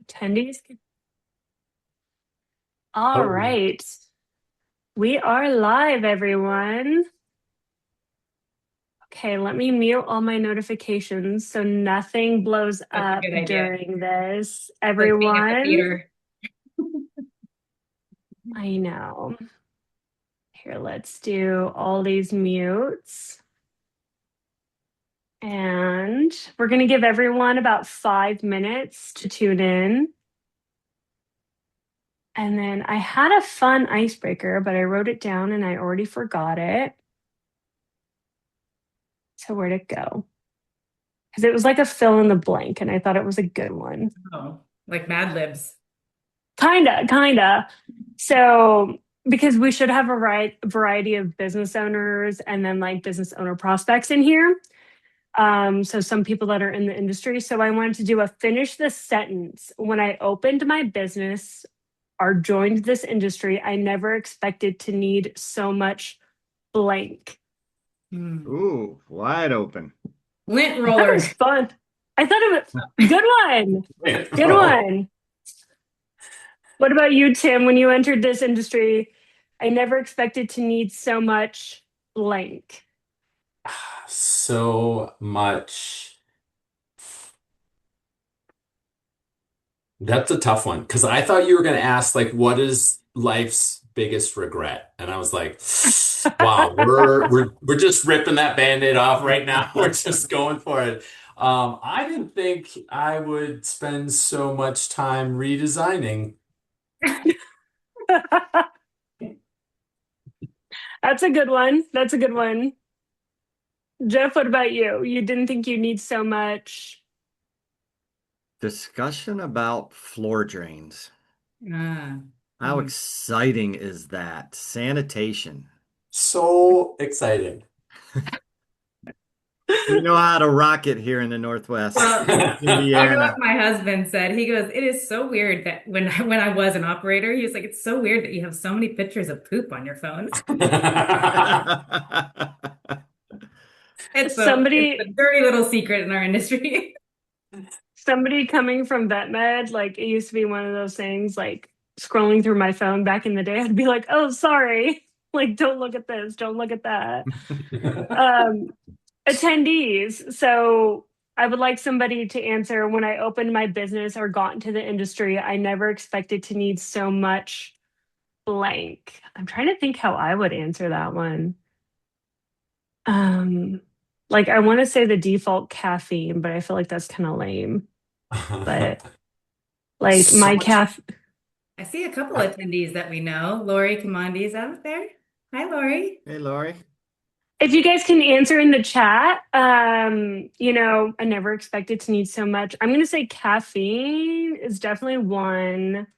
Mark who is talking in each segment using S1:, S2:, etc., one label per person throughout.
S1: Attendees. All
S2: Oh,
S1: right. We are live, everyone. Okay, let me mute all my notifications so nothing blows
S3: That's a
S1: up
S3: good idea.
S1: during this.
S3: Like being at the
S1: Everyone,
S3: theater.
S1: I know. Here, let's do all these mutes. And we're going to give everyone about 5 minutes to tune in. And then I had a fun icebreaker, but I wrote it down and I already forgot it. So where'd it go? Because it was like a fill in the blank, and I thought it was a good one.
S3: Oh, like Mad Libs.
S1: Kinda. So, because we should have a variety of business owners and then like business owner prospects in here. So some people that are in the industry. So I wanted to do a finish this sentence. When I opened my business or joined this industry, I never expected to need so much blank.
S2: ooh, wide open.
S3: Lint
S1: That was
S3: roller.
S1: fun. I thought it was good one. Good
S2: Oh,
S1: one. What about you, Tim? When you entered this industry, I never expected to need so much blank.
S4: so much. That's a tough one because I thought you were going to ask like what is life's biggest regret? And I was like, wow, we're just ripping that Band-Aid off right now. We're just going for it. I didn't think I would spend so much time redesigning.
S1: That's a good one. That's a good one. Jeff, what about you? You didn't think you need so much.
S2: discussion about floor drains.
S3: Ah.
S2: How exciting is that? Sanitation.
S4: So exciting.
S2: We know how to rock it here in the Northwest,
S3: Well, you know what
S2: Indiana.
S3: my husband said? He goes, "It is so weird that when I was an operator, he was like, it's so weird that you have so many pictures of poop on your phone." It's a
S1: Somebody
S3: dirty little secret in our industry.
S1: somebody coming from vet med, like it used to be one of those things, like scrolling through my phone back in the day, I'd be like, oh, sorry. Like, don't look at this, don't look at that. Um, attendees. So I would like somebody to answer when I opened my business or got into the industry, I never expected to need so much blank. I'm trying to think how I would answer that one. Um, like I want to say the default caffeine, but I feel like that's kind of lame. But like
S4: So
S1: my
S4: much.
S3: I see a couple attendees that we know. Lori Commandi's out there. Hi, Lori.
S2: Hey, Lori.
S1: if you guys can answer in the chat, I never expected to need so much. I'm gonna say caffeine is definitely one.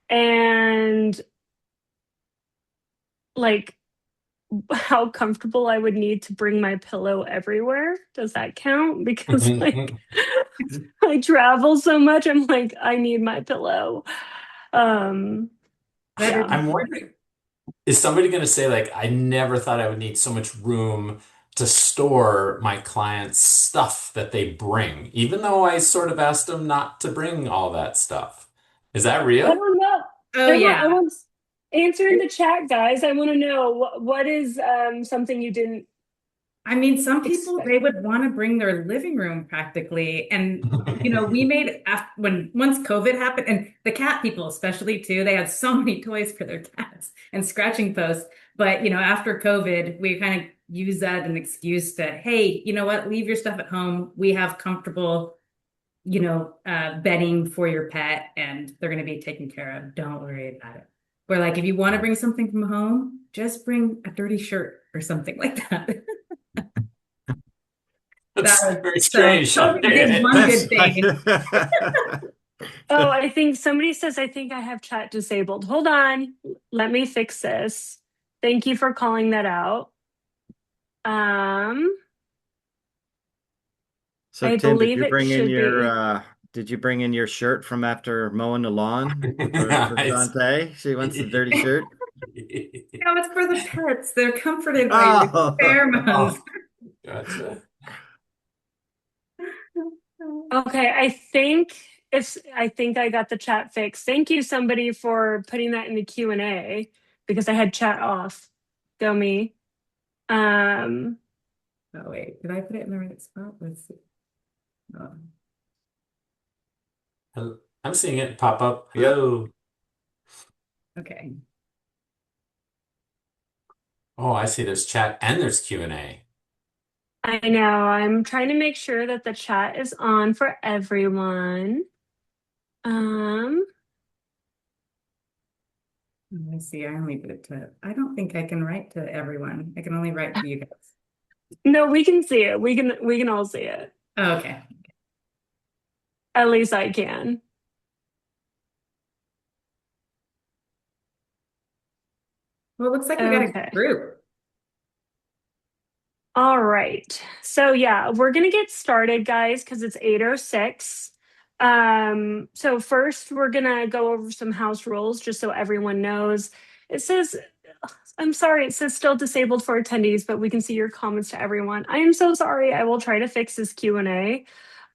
S1: And like how comfortable I would need to bring my pillow everywhere. Does that count? Because like I travel so much, I'm like, I need my pillow. Um,
S3: That
S1: yeah.
S4: I'm wondering, is somebody going to say like, I never thought I would need so much room to store my clients' stuff that they bring, even though I sort of asked them not to bring all that stuff. Is that
S1: I
S4: real?
S1: don't know.
S3: Oh
S1: I want
S3: yeah.
S1: answer in the chat, guys. I want to know what is something you didn't
S3: I mean, some people
S1: expect.
S3: they would want to bring their living room practically. And we made after when once COVID happened, and the cat people especially too, they had so many toys for their cats and scratching posts. But after COVID, we kind of used that as an excuse to, hey, you know what, leave your stuff at home. We have comfortable, bedding for your pet, and they're going to be taken care of. Don't worry about it. Or like if you want to bring something from home, just bring a dirty shirt or something like that. That
S4: That's
S3: was
S4: very
S3: so
S4: strange.
S3: COVID did one
S2: That's
S3: good thing.
S1: Oh, I think somebody says I think I have chat disabled. Hold on. Let me fix this. Thank you for calling that out. Um,
S2: So,
S1: I
S2: Tim,
S1: believe it should be.
S2: did you bring in your shirt from after mowing the lawn for
S4: Nice.
S2: Shawnte? She wants the dirty shirt.
S3: No, it's for the pets. They're comforted by your
S2: Oh,
S3: pheromones.
S4: Oh, gotcha.
S1: Okay, I think I got the chat fixed. Thank you somebody for putting that in the Q&A because I had chat off. Go me.
S3: Oh wait, did I put it in the right spot? Let's see. Oh,
S4: I'm seeing it pop up.
S2: Yep.
S4: Hello.
S3: okay.
S4: Oh, I see. There's chat and there's Q&A.
S1: I know. I'm trying to make sure that the chat is on for everyone.
S3: Let me see. I only did it to. I don't think I can write to everyone. I can only write to you guys.
S1: No, we can see it. We can all see it.
S3: Oh, okay.
S1: At least I can.
S3: Well, it looks like we got a
S1: Okay.
S3: group.
S1: All right. So yeah, we're gonna get started, guys, because it's 8:06. So first we're gonna go over some house rules just so everyone knows. It says, I'm sorry, it says still disabled for attendees, but we can see your comments to everyone. I am so sorry. I will try to fix this Q&A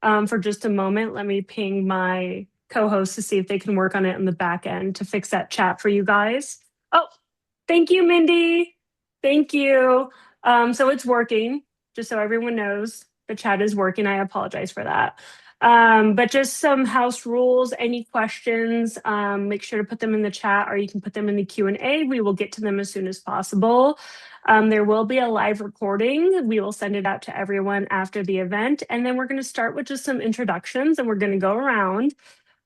S1: for just a moment. Let me ping my co-host to see if they can work on it in the back end to fix that chat for you guys. Oh, thank you, Mindy. Thank you. So it's working, just so everyone knows. The chat is working. I apologize for that. But just some house rules, any questions, make sure to put them in the chat or you can put them in the Q&A. We will get to them as soon as possible. There will be a live recording. We will send it out to everyone after the event. And then we're going to start with just some introductions and we're going to go around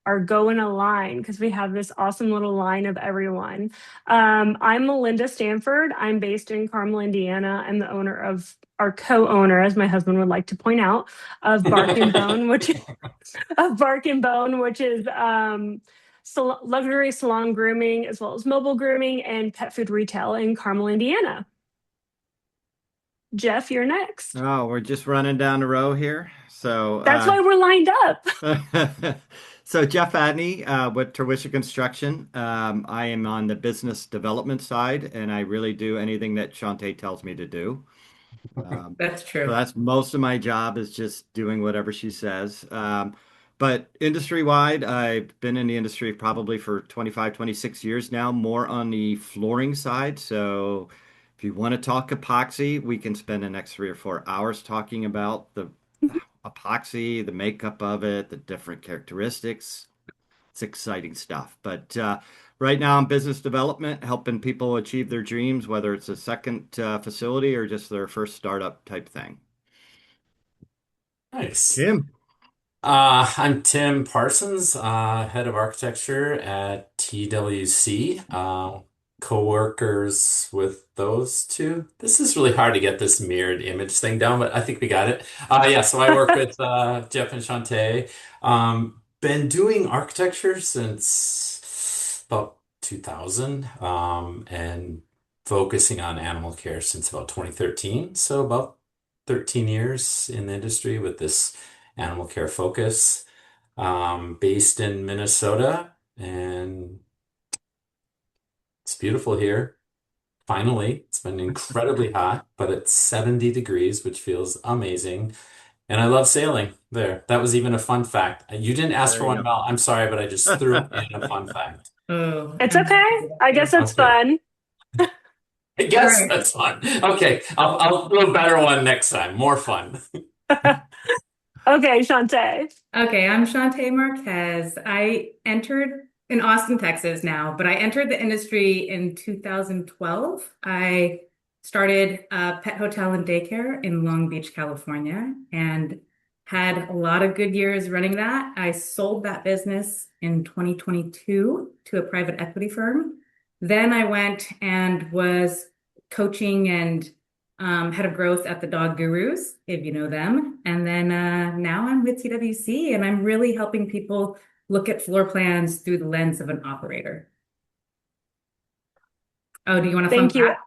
S1: or go in a line because we have this awesome little line of everyone. I'm Melinda Stanford. I'm based in Carmel, Indiana. I'm the owner of, our co-owner, as my husband would like to point out, of Bark and Bone, which is luxury salon grooming as well as mobile grooming and pet food retail in Carmel, Indiana. Jeff, you're next.
S2: Oh, we're just running down the row here. So
S1: That's why we're lined up.
S2: so Jeff Adney with Terwisscha Construction. I am on the business development side, and I really do anything that Shawnte tells me to do.
S3: That's
S2: So
S3: true.
S2: that's most of my job is just doing whatever she says. But industry-wide, I've been in the industry probably for 25, 26 years now, more on the flooring side. So if you want to talk epoxy, we can spend the next 3 or 4 hours talking about the epoxy, the makeup of it, the different characteristics. It's exciting stuff. But right now, I'm business development, helping people achieve their dreams, whether it's a second facility or just their first startup type thing.
S4: Nice.
S2: Tim.
S4: I'm Tim Parsons, head of architecture at TWC. Co-workers with those two. This is really hard to get this mirrored image thing down, but I think we got it. Yeah, so I work with Jeff and Shawnte. Been doing architecture since about 2000, and focusing on animal care since about 2013. So about 13 years in the industry with this animal care focus, based in Minnesota, and it's beautiful here. Finally, it's been incredibly hot, but it's 70 degrees, which feels amazing. And I love sailing there. That was even a fun fact. You didn't ask
S2: There
S4: for
S2: you
S4: one,
S2: go.
S4: Mel. I'm sorry, but I just threw in a fun fact.
S3: Oh,
S1: It's okay. I guess it's
S4: Okay.
S1: fun.
S4: I
S3: All
S4: guess
S3: right.
S4: that's fun. Okay, I'll do a better one next time. More fun.
S1: Okay, Shawnte.
S3: Okay, I'm Shawnte Marquez. I entered in Austin, Texas now, but I entered the industry in 2012. I started a pet hotel and daycare in Long Beach, California, and had a lot of good years running that. I sold that business in 2022 to a private equity firm. Then I went and was coaching and head of growth at the Dog Gurus, if you know them. And then now I'm with TWC and I'm really helping people look at floor plans through the lens of an operator. Oh, do you want a fun
S1: Thank you.
S3: fact?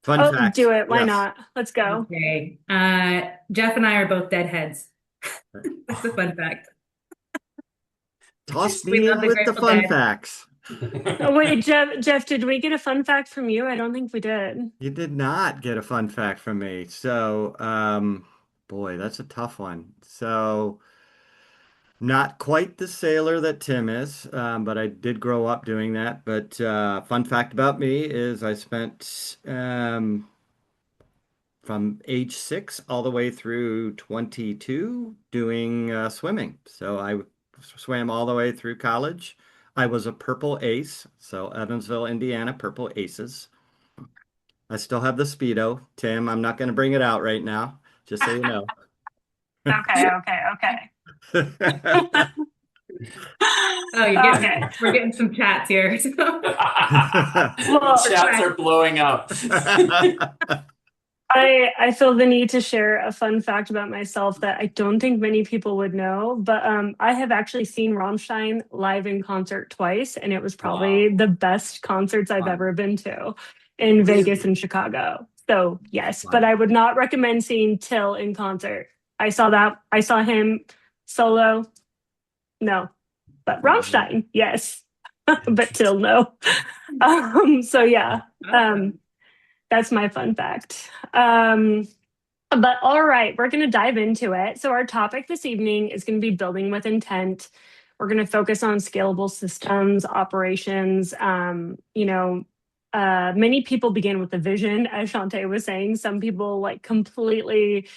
S2: Fun
S1: Oh,
S2: facts.
S1: do it. Why
S2: Yes.
S1: not? Let's go.
S3: Okay. Jeff and I are both deadheads. That's a fun fact.
S2: Toss
S3: We
S2: me
S3: love
S2: in
S3: the
S2: with the
S3: Grateful
S2: fun
S3: Dead.
S2: facts.
S1: Oh, wait, Jeff, did we get a fun fact from you? I don't think we did.
S2: You did not get a fun fact from me. So, boy, that's a tough one. So, Not quite the sailor that Tim is, but I did grow up doing that. But fun fact about me is I spent from age 6 all the way through 22 doing swimming. So I swam all the way through college. I was a purple ace, so Evansville, Indiana, purple aces. I still have the Speedo. Tim, I'm not going to bring it out right now, just so you know.
S1: Okay, okay, okay.
S3: Oh,
S1: Okay.
S3: we're getting some chats here.
S1: Well,
S4: Chats are blowing up.
S1: I feel the need to share a fun fact about myself that I don't think many people would know, but I have actually seen Rammstein live in concert twice, and it was probably
S4: Wow.
S1: the best concerts I've
S4: Fun.
S1: ever been to in Vegas and Chicago. So yes, but
S2: Wow.
S1: I would not recommend seeing Till in concert. I saw him solo. No, but Rammstein, yes. But Till, no. So yeah. That's my fun fact. But all right, we're going to dive into it. So, our topic this evening is going to be building with intent. We're going to focus on scalable systems, operations. Many people begin with a vision, as Shawnte was saying. Some people like completely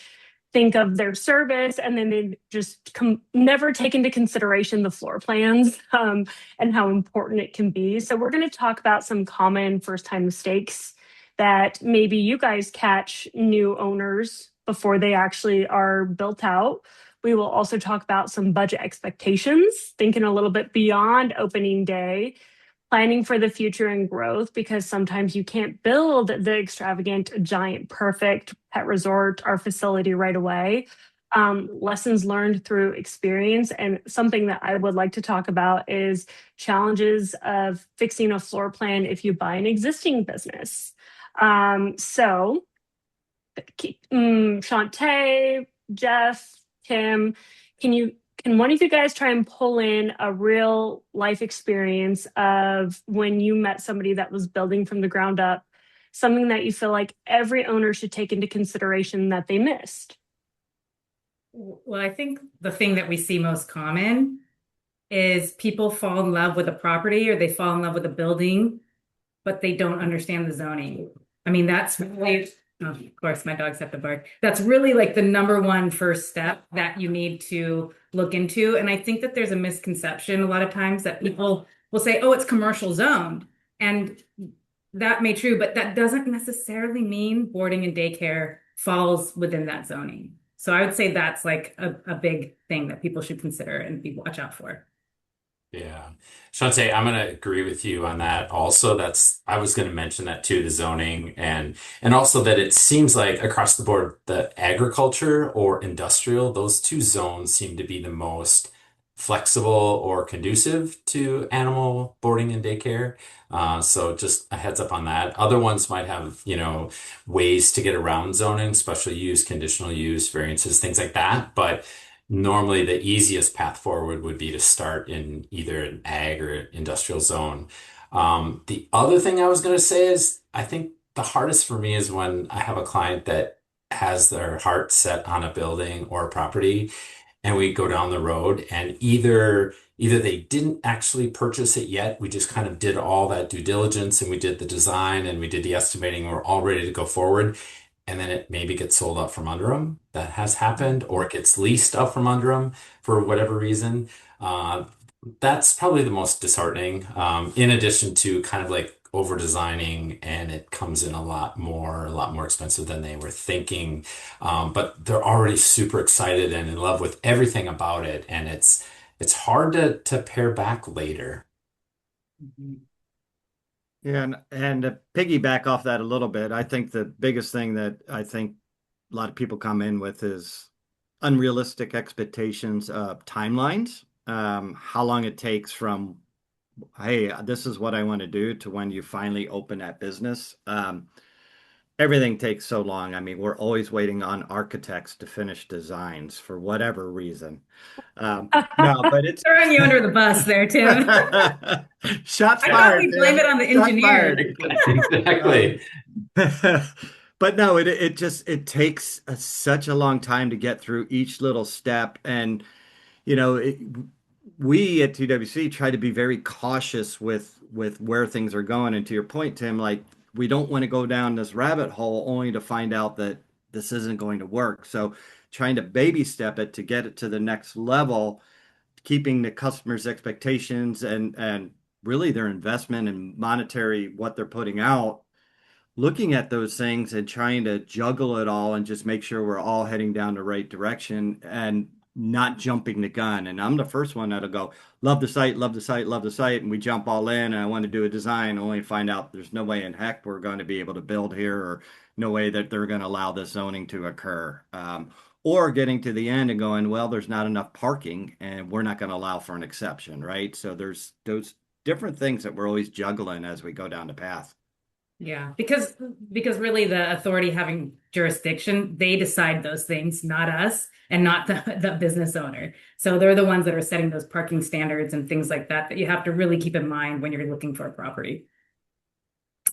S1: think of their service and then they just never take into consideration the floor plans and how important it can be. So, we're going to talk about some common first time mistakes that maybe you guys catch new owners before they actually are built out. We will also talk about some budget expectations, thinking a little bit beyond opening day, planning for the future and growth, because sometimes you can't build the extravagant, giant, perfect pet resort or facility right away. Lessons learned through experience. And something that I would like to talk about is challenges of fixing a floor plan if you buy an existing business. Shawnte, Jeff, Tim, can one of you guys try and pull in a real life experience of when you met somebody that was building from the ground up, something that you feel like every owner should take into consideration that they missed?
S3: Well, I think the thing that we see most common is people fall in love with a property or they fall in love with a building, but they don't understand the zoning. I mean, that's really, of course, my dogs have to bark. That's really like the number one first step that you need to look into. And I think that there's a misconception a lot of times that people will say, oh, it's commercial zoned. And that may be true, but that doesn't necessarily mean boarding and daycare falls within that zoning. So I would say that's like a big thing that people should consider and be watch out for.
S4: Yeah. Shawnte, I'm going to agree with you on that. Also, I was going to mention that too, the zoning and also that it seems like across the board, the agriculture or industrial, those two zones seem to be the most flexible or conducive to animal boarding and daycare. So just a heads up on that. Other ones might have, ways to get around zoning, special use, conditional use, variances, things like that. But normally the easiest path forward would be to start in either an ag or industrial zone. The other thing I was going to say is I think the hardest for me is when I have a client that has their heart set on a building or a property and we go down the road and either they didn't actually purchase it yet. We just kind of did all that due diligence and we did the design and we did the estimating. We're all ready to go forward. And then it maybe gets sold out from under them. That has happened, or it gets leased out from under them for whatever reason. Uh, that's probably the most disheartening. In addition to kind of like over designing, and it comes in a lot more expensive than they were thinking. But they're already super excited and in love with everything about it, and it's hard to pare back later.
S2: Yeah, and to piggyback off that a little bit, I think the biggest thing that I think a lot of people come in with is unrealistic expectations of timelines, how long it takes from, hey, this is what I want to do to when you finally open that business. Everything takes so long. I mean, we're always waiting on architects to finish designs for whatever reason. No, but it's
S3: Throwing you under the bus there, Tim.
S2: shots
S3: I thought
S2: fired.
S3: we blame it on the
S2: Shots
S3: engineer.
S4: Exactly.
S2: But no, it takes such a long time to get through each little step, and you know, we at TWC try to be very cautious with where things are going. And to your point, Tim, like we don't want to go down this rabbit hole only to find out that this isn't going to work. So trying to baby step it to get it to the next level, keeping the customer's expectations and really their investment and monetary what they're putting out, looking at those things and trying to juggle it all and just make sure we're all heading down the right direction and not jumping the gun. And I'm the first one that'll go, love the site, love the site, love the site. And we jump all in and I want to do a design only to find out there's no way in heck we're going to be able to build here or no way that they're going to allow this zoning to occur. Or getting to the end and going, well, there's not enough parking and we're not going to allow for an exception, right? So there's those different things that we're always juggling as we go down the path.
S3: Yeah, because really the authority having jurisdiction, they decide those things, not us and not the business owner. So they're the ones that are setting those parking standards and things like that you have to really keep in mind when you're looking for a property.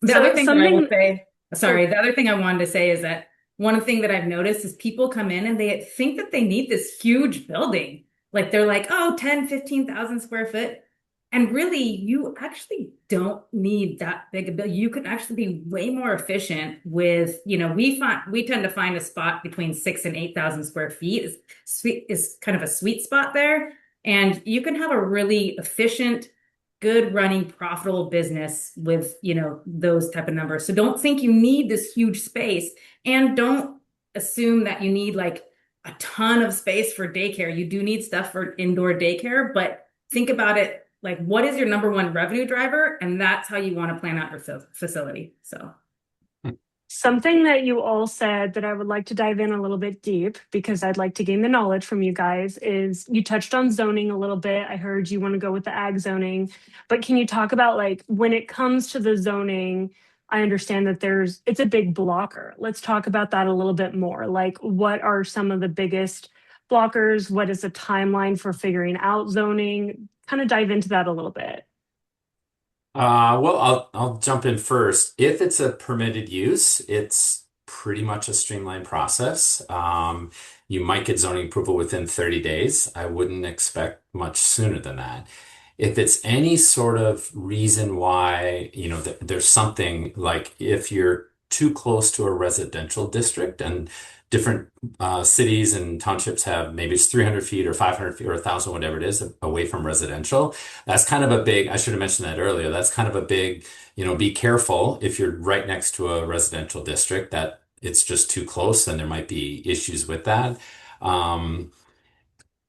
S3: The other thing that I will say, sorry, the other thing I wanted to say is that one thing that I've noticed is people come in and they think that they need this huge building. Like they're like, oh, 10, 15,000 square foot. And really, you actually don't need that big a building. You can actually be way more efficient with, we tend to find a spot between 6,000 and 8,000 square feet is kind of a sweet spot there. And you can have a really efficient, good running, profitable business with, those type of numbers. So don't think you need this huge space and don't assume that you need like a ton of space for daycare. You do need stuff for indoor daycare, but think about it. Like, what is your number one revenue driver? And that's how you want to plan out your facility. So
S1: something that you all said that I would like to dive in a little bit deep because I'd like to gain the knowledge from you guys is you touched on zoning a little bit. I heard you want to go with the ag zoning, but can you talk about like when it comes to the zoning, I understand that it's a big blocker. Let's talk about that a little bit more. Like what are some of the biggest blockers? What is the timeline for figuring out zoning? Kind of dive into that a little bit.
S4: Well, I'll jump in first. If it's a permitted use, it's pretty much a streamlined process. You might get zoning approval within 30 days. I wouldn't expect much sooner than that. If it's any sort of reason why, there's something like if you're too close to a residential district and different cities and townships have maybe it's 300 feet or 500 feet or 1,000, whatever it is, away from residential. That's kind of a big, I should have mentioned that earlier. That's kind of a big, be careful if you're right next to a residential district that it's just too close and there might be issues with that. And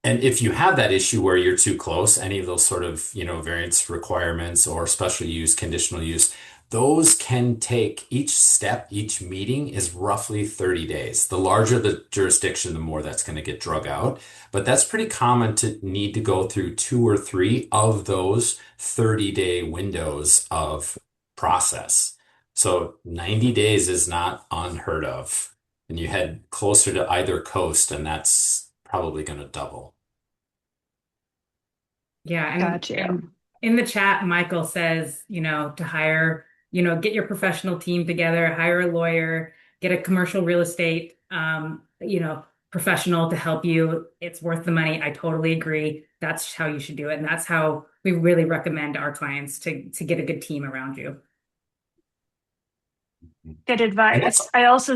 S4: if you have that issue where you're too close, any of those sort of, variance requirements or special use, conditional use, those can take each step, each meeting is roughly 30 days. The larger the jurisdiction, the more that's going to get drug out. But that's pretty common to need to go through 2 or 3 of those 30-day windows of process. So 90 days is not unheard of. And you head closer to either coast, and that's probably going to double.
S3: Yeah.
S1: Gotcha.
S3: And in the chat, Michael says, to hire, get your professional team together, hire a lawyer, get a commercial real estate, professional to help you. It's worth the money. I totally agree. That's how you should do it. And that's how we really recommend our clients to get a good team around you.
S1: Good advice.
S4: I was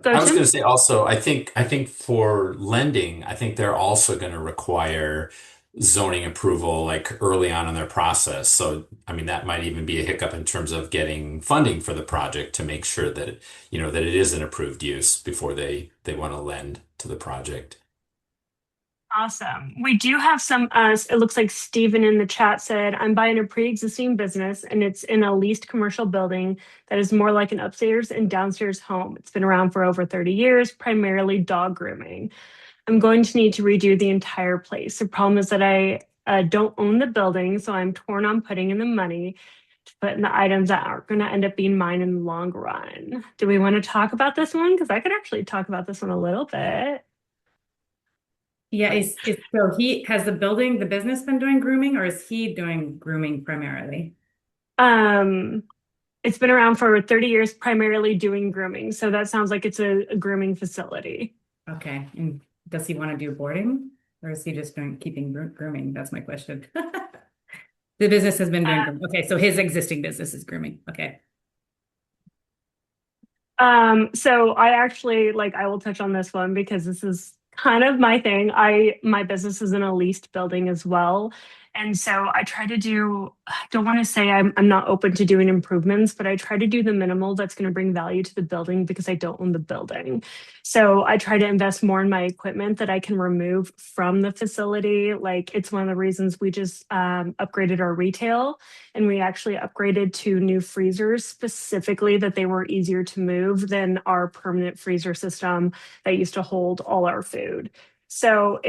S4: going to say also, I think for lending, I think they're also going to require zoning approval like early on in their process. So, I mean, that might even be a hiccup in terms of getting funding for the project to make sure that, that it is an approved use before they want to lend to the project.
S1: Awesome. We do have some, it looks like Steven in the chat said, I'm buying a pre-existing business and it's in a leased commercial building that is more like an upstairs and downstairs home. It's been around for over 30 years, primarily dog grooming. I'm going to need to redo the entire place. The problem is that I don't own the building, so I'm torn on putting in the money to put in the items that aren't going to end up being mine in the long run. Do we want to talk about this one? Because I could actually talk about this one a little bit.
S3: Yeah, so has the business been doing grooming or is he doing grooming primarily?
S1: It's been around for 30 years, primarily doing grooming. So that sounds like it's a grooming facility.
S3: Okay. And does he want to do boarding? Or is he just doing keeping grooming? That's my question. The business has been doing grooming. Okay, so his existing business is grooming. Okay.
S1: So I actually like I will touch on this one because this is kind of my thing. My business is in a leased building as well. And so I try to do, I don't want to say I'm not open to doing improvements, but I try to do the minimal that's going to bring value to the building because I don't own the building. So I try to invest more in my equipment that I can remove from the facility. Like it's one of the reasons we just upgraded our retail, and we actually upgraded to new freezers specifically that they were easier to move than our permanent freezer system that used to hold all our food. So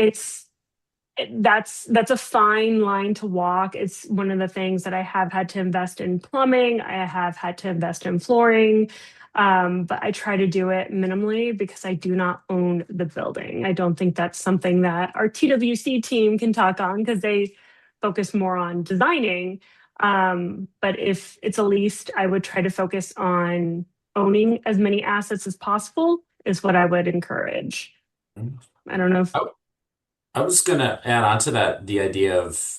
S1: that's a fine line to walk. It's one of the things that I have had to invest in plumbing. I have had to invest in flooring. But I try to do it minimally because I do not own the building. I don't think that's something that our TWC team can talk on because they focus more on designing. But if it's a lease, I would try to focus on owning as many assets as possible, is what I would encourage. I don't know if
S4: I was gonna add on to that the idea of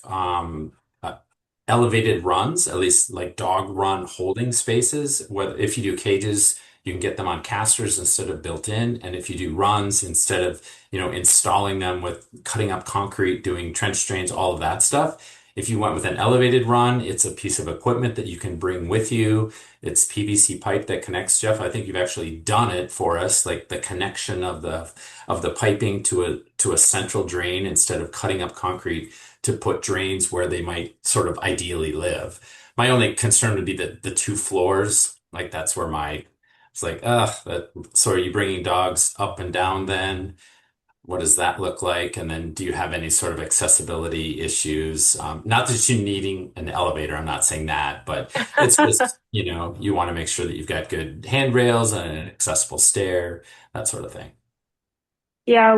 S4: elevated runs, at least like dog run holding spaces. Whether if you do cages, you can get them on casters instead of built in, and if you do runs instead of installing them with cutting up concrete, doing trench drains, all of that stuff. If you went with an elevated run, it's a piece of equipment that you can bring with you. It's PVC pipe that connects, Jeff. I think you've actually done it for us, like the connection of the piping to a central drain instead of cutting up concrete to put drains where they might sort of ideally live. My only concern would be the two floors. Like that's where it's like, so are you bringing dogs up and down then? What does that look like? And then do you have any sort of accessibility issues? Not that you needing an elevator, I'm not saying that, but it's just, you want to make sure that you've got good handrails and an accessible stair, that sort of thing.
S1: Yeah,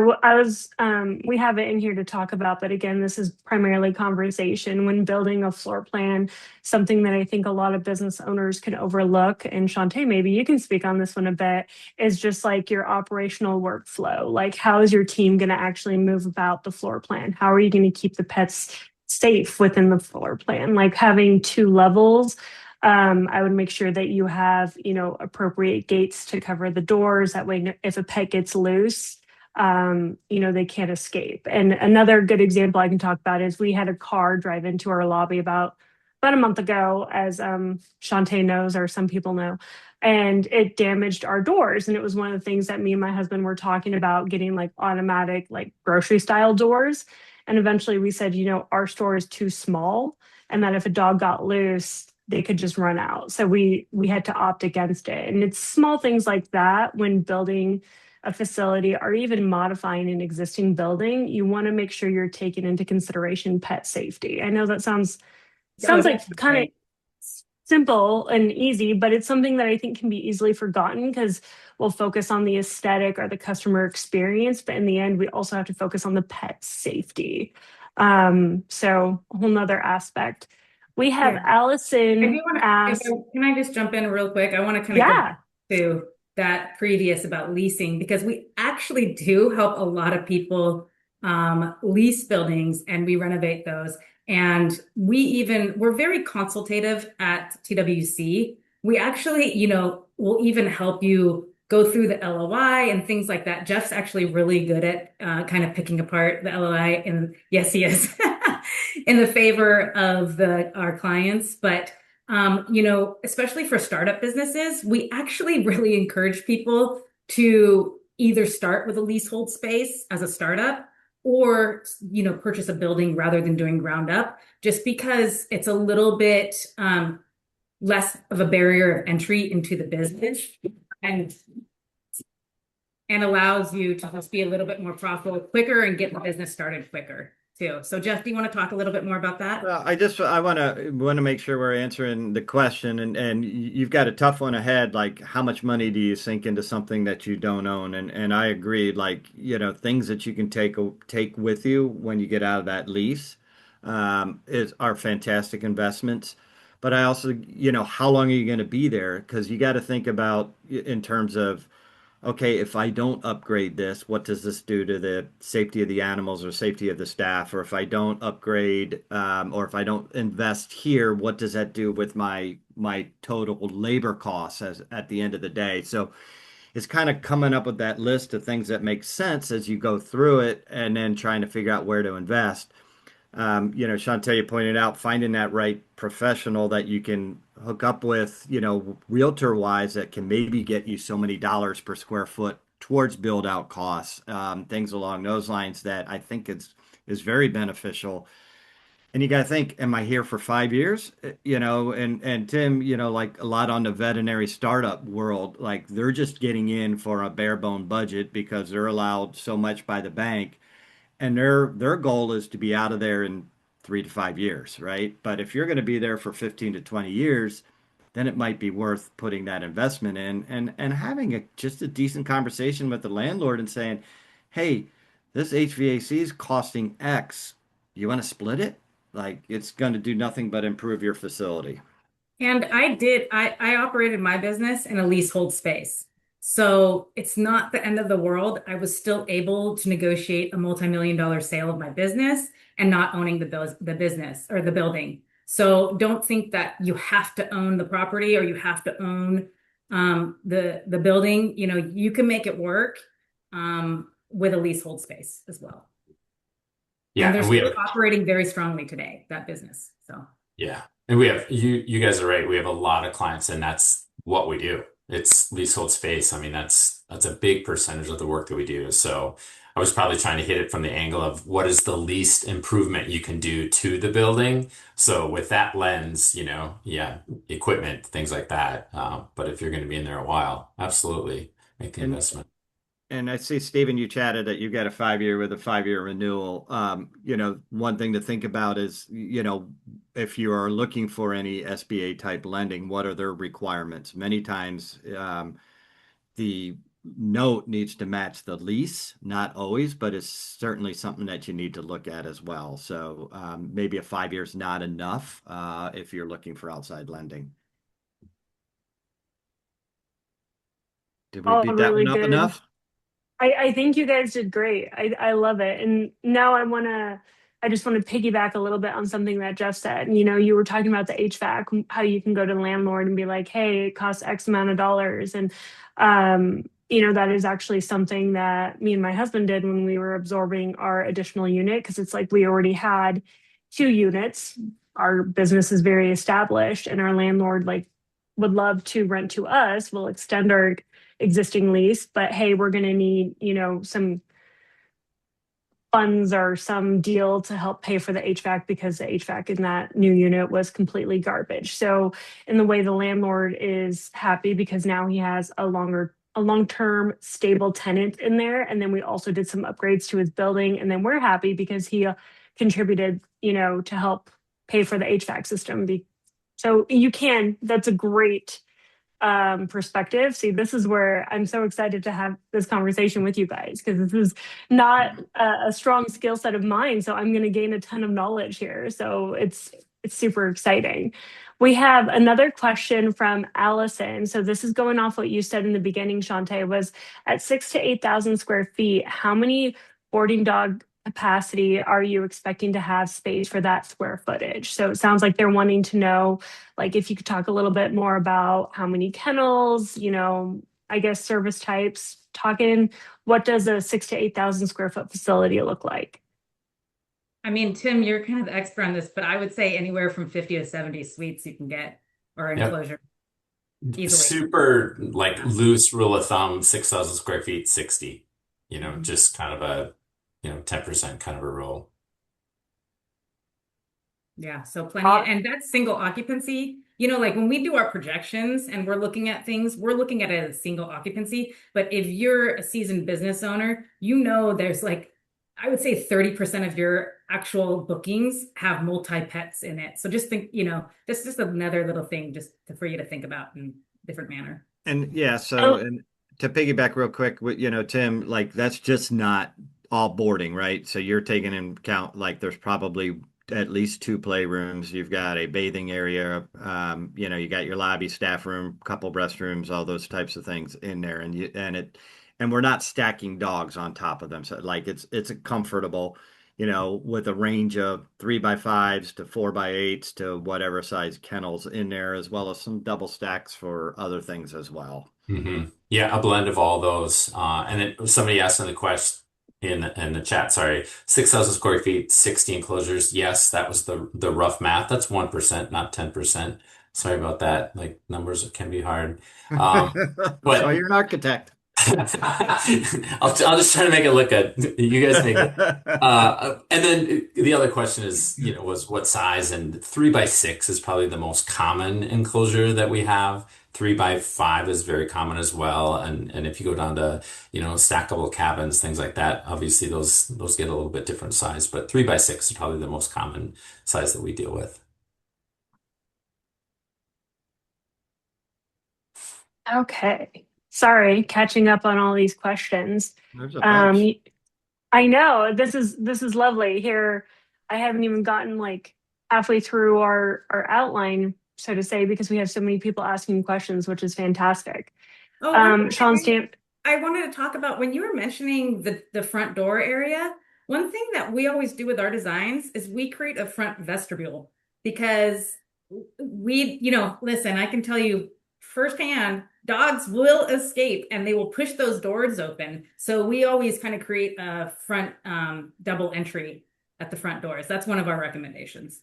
S1: we have it in here to talk about, but again, this is primarily conversation. When building a floor plan, something that I think a lot of business owners can overlook, and Shawnte, maybe you can speak on this one a bit, is just like your operational workflow. Like, how is your team going to actually move about the floor plan? How are you going to keep the pets safe within the floor plan? Like having two levels. I would make sure that you have, appropriate gates to cover the doors. That way, if a pet gets loose, they can't escape. And another good example I can talk about is we had a car drive into our lobby about a month ago, as Shawnte knows, or some people know, and it damaged our doors. And it was one of the things that me and my husband were talking about, getting like automatic, like grocery style doors. And eventually we said, our store is too small, and that if a dog got loose, they could just run out. So we had to opt against it. And it's small things like that when building a facility or even modifying an existing building, you want to make sure you're taking into consideration pet safety. I know that sounds like kind of simple and easy, but it's something that I think can be easily forgotten because we'll focus on the aesthetic or the customer experience, but in the end, we also have to focus on the pet safety. So a whole nother aspect. We have Allison ask.
S3: Can I just jump in real quick? I want to kind of go to that previous about leasing, because we actually do help a lot of people lease buildings, and we renovate those. And we're very consultative at TWC. We actually, will even help you go through the LOI and things like that. Jeff's actually really good at kind of picking apart the LOI, and yes, he is in the favor of our clients. But especially for startup businesses, we actually really encourage people to either start with a leasehold space as a startup or, purchase a building rather than doing ground up, just because it's a little bit less of a barrier of entry into the business and allows you to just be a little bit more profitable quicker and get the business started quicker too. So Jeff, do you want to talk a little bit more about that?
S2: Well, I want to make sure we're answering the question, and you've got a tough one ahead. Like, how much money do you sink into something that you don't own? And I agree. Like, things that you can take with you when you get out of that lease are fantastic investments. But I also, how long are you going to be there? Because you got to think about in terms of okay, if I don't upgrade this, what does this do to the safety of the animals or safety of the staff? Or if I don't upgrade, or if I don't invest here, what does that do with my total labor costs as at the end of the day? So it's kind of coming up with that list of things that make sense as you go through it, and then trying to figure out where to invest. Shawnte, you pointed out finding that right professional that you can hook up with, realtor wise, that can maybe get you so many dollars per square foot towards build out costs, things along those lines that I think is very beneficial. And you got to think, am I here for 5 years? And Tim, like a lot on the veterinary startup world, like they're just getting in for a bare bone budget because they're allowed so much by the bank, and their goal is to be out of there in 3 to 5 years, right? But if you're going to be there for 15 to 20 years, then it might be worth putting that investment in, and having just a decent conversation with the landlord and saying, hey, this HVAC is costing X. You want to split it? Like it's going to do nothing but improve your facility.
S3: And I operated my business in a leasehold space. So it's not the end of the world. I was still able to negotiate a multi-million-dollar sale of my business and not owning the business or the building. So don't think that you have to own the property or you have to own the building. You can make it work with a leasehold space as well.
S4: Yeah,
S3: And they're
S4: and we
S3: still
S4: have
S3: operating very strongly today, that business. So.
S4: yeah, and we have you guys are right. We have a lot of clients, and that's what we do. It's leasehold space. I mean, that's a big percentage of the work that we do. So I was probably trying to hit it from the angle of what is the least improvement you can do to the building. So with that lens, yeah, equipment, things like that. But if you're going to be in there a while, absolutely make the
S2: And
S4: investment.
S2: And I see, Stephen, you chatted that you got a 5 year with a 5 year renewal. One thing to think about is, if you are looking for any SBA type lending, what are their requirements? Many times, the note needs to match the lease, not always, but it's certainly something that you need to look at as well. So maybe a 5 year is not enough if you're looking for outside lending. Did we
S1: All
S2: beat that
S1: really
S2: one up
S1: good.
S2: enough?
S1: I think you guys did great. I love it. And now I just want to piggyback a little bit on something that Jeff said. You were talking about the HVAC, how you can go to the landlord and be like, hey, it costs X amount of dollars. And, that is actually something that me and my husband did when we were absorbing our additional unit, because it's like we already had 2 units. Our business is very established, and our landlord would love to rent to us. We'll extend our existing lease, but hey, we're going to need, some funds or some deal to help pay for the HVAC, because the HVAC in that new unit was completely garbage. So in the way, the landlord is happy because now he has a long-term stable tenant in there. And then we also did some upgrades to his building. And then we're happy because he contributed, to help pay for the HVAC system. So that's a great perspective. See, this is where I'm so excited to have this conversation with you guys, because this is not a strong skill set of mine. So I'm going to gain a ton of knowledge here. So it's super exciting. We have another question from Allison. So this is going off what you said in the beginning, Shawnte, was at 6,000 to 8,000 square feet, how many boarding dog capacity are you expecting to have space for that square footage? So it sounds like they're wanting to know, like, if you could talk a little bit more about how many kennels, I guess service types, talking, what does a 6,000 to 8,000 square foot facility look like?
S3: I mean, Tim, you're kind of the expert on this, but I would say anywhere from 50 to 70 suites you can get, or
S4: Yep.
S3: enclosure easily.
S4: Super like loose rule of thumb, 6,000 square feet, 60, just kind of a 10% kind of a rule.
S3: Yeah, so plenty, and that's single occupancy. Like when we do our projections and we're looking at things, we're looking at it as single occupancy. But if you're a seasoned business owner, there's I would say 30% of your actual bookings have multi-pets in it. So just think, this is just another little thing just for you to think about in a different manner.
S2: And yeah, so and to piggyback real quick, Tim, like that's just not all boarding, right? So you're taking into account like there's probably at least two playrooms. You've got a bathing area. You got your lobby, staff room, couple restrooms, all those types of things in there. And we're not stacking dogs on top of them. So like it's a comfortable, with a range of 3x5s to 4x8s to whatever size kennels in there, as well as some double stacks for other things as well.
S4: Yeah, a blend of all those. And then somebody asked in the question in the chat, sorry, 6,000 square feet, 60 enclosures. Yes, that was the rough math. That's 1%, not 10%. Sorry about that. Like numbers can be hard.
S2: So you're an architect.
S4: I'll just try to make it look good. You guys make it. And then the other question is, was what size? And 3x6 is probably the most common enclosure that we have. 3x5 is very common as well. And if you go down to, stackable cabins, things like that, obviously those get a little bit different size, but 3x6 is probably the most common size that we deal with.
S1: Okay. Sorry, catching up on all these questions.
S2: There's a bunch.
S1: I know this is lovely. Here, I haven't even gotten like halfway through our outline, so to say, because we have so many people asking questions, which is fantastic.
S3: I wanted to talk about when you were mentioning the front door area. One thing that we always do with our designs is we create a front vestibule because listen, I can tell you firsthand, dogs will escape and they will push those doors open. So we always kind of create a front double entry at the front doors. That's one of our recommendations.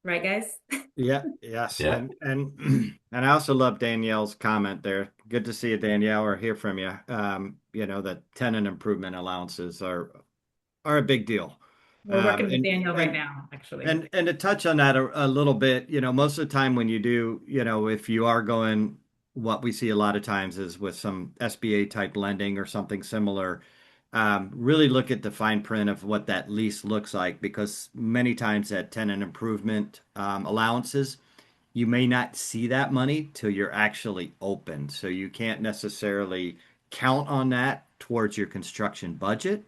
S3: Right, guys?
S2: Yeah, yes.
S4: Yeah.
S2: And I also love Danielle's comment there. Good to see you, Danielle, or hear from you. That tenant improvement allowances are a big deal.
S3: We're working with Danielle right now, actually.
S2: And to touch on that a little bit, most of the time when you do, if you are going, what we see a lot of times is with some SBA type lending or something similar, really look at the fine print of what that lease looks like, because many times that tenant improvement allowances, you may not see that money till you're actually open. So you can't necessarily count on that towards your construction budget.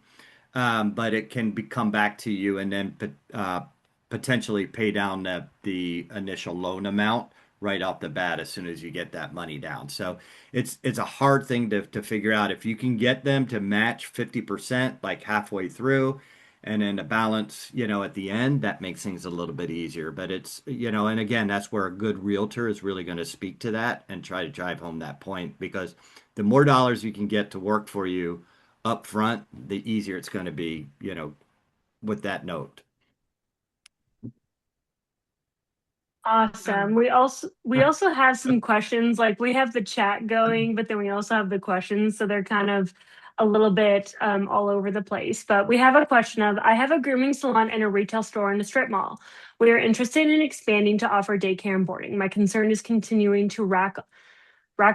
S2: But it can come back to you and then potentially pay down the initial loan amount right off the bat as soon as you get that money down. So it's a hard thing to figure out. If you can get them to match 50% like halfway through, and then the balance, at the end, that makes things a little bit easier. But it's, and again, that's where a good realtor is really going to speak to that and try to drive home that point, because the more dollars you can get to work for you up front, the easier it's going to be, with that note.
S1: Awesome. We also have some questions. Like we have the chat going, but then we also have the questions, so they're kind of a little bit all over the place. But we have a question of: I have a grooming salon and a retail store in a strip mall. We are interested in expanding to offer daycare and boarding. My concern is continuing to rack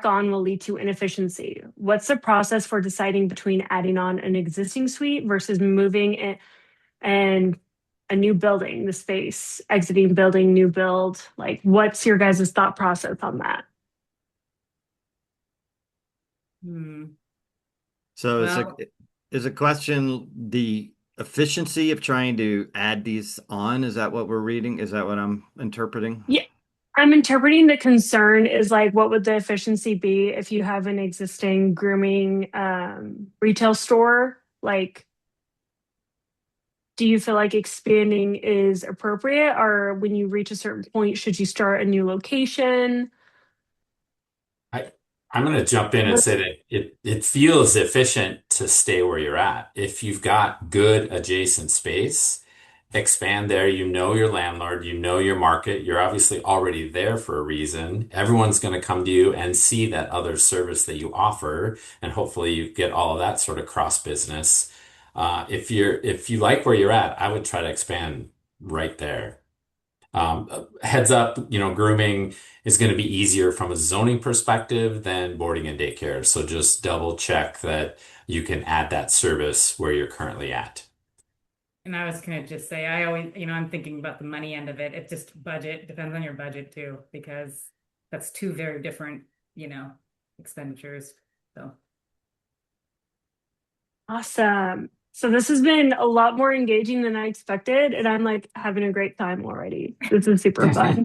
S1: on will lead to inefficiency. What's the process for deciding between adding on an existing suite versus moving it and a new building, the space, exiting building, new build? Like, what's your guys' thought process on that?
S2: So is a question the efficiency of trying to add these on? Is that what we're reading? Is that what I'm interpreting?
S1: Yeah. I'm interpreting the concern is like, what would the efficiency be if you have an existing grooming retail store? Like, do you feel like expanding is appropriate, or when you reach a certain point, should you start a new location?
S4: I'm going to jump in and say that it feels efficient to stay where you're at. If you've got good adjacent space, expand there. You know your landlord, you know your market. You're obviously already there for a reason. Everyone's going to come to you and see that other service that you offer, and hopefully you get all of that sort of cross business. If you like where you're at, I would try to expand right there. Heads up, grooming is going to be easier from a zoning perspective than boarding and daycare. So just double check that you can add that service where you're currently at.
S3: And I was going to just say, I always, I'm thinking about the money end of it. It just depends on your budget too, because that's two very different, expenditures. So.
S1: Awesome. So this has been a lot more engaging than I expected, and I'm like having a great time already. This is super fun.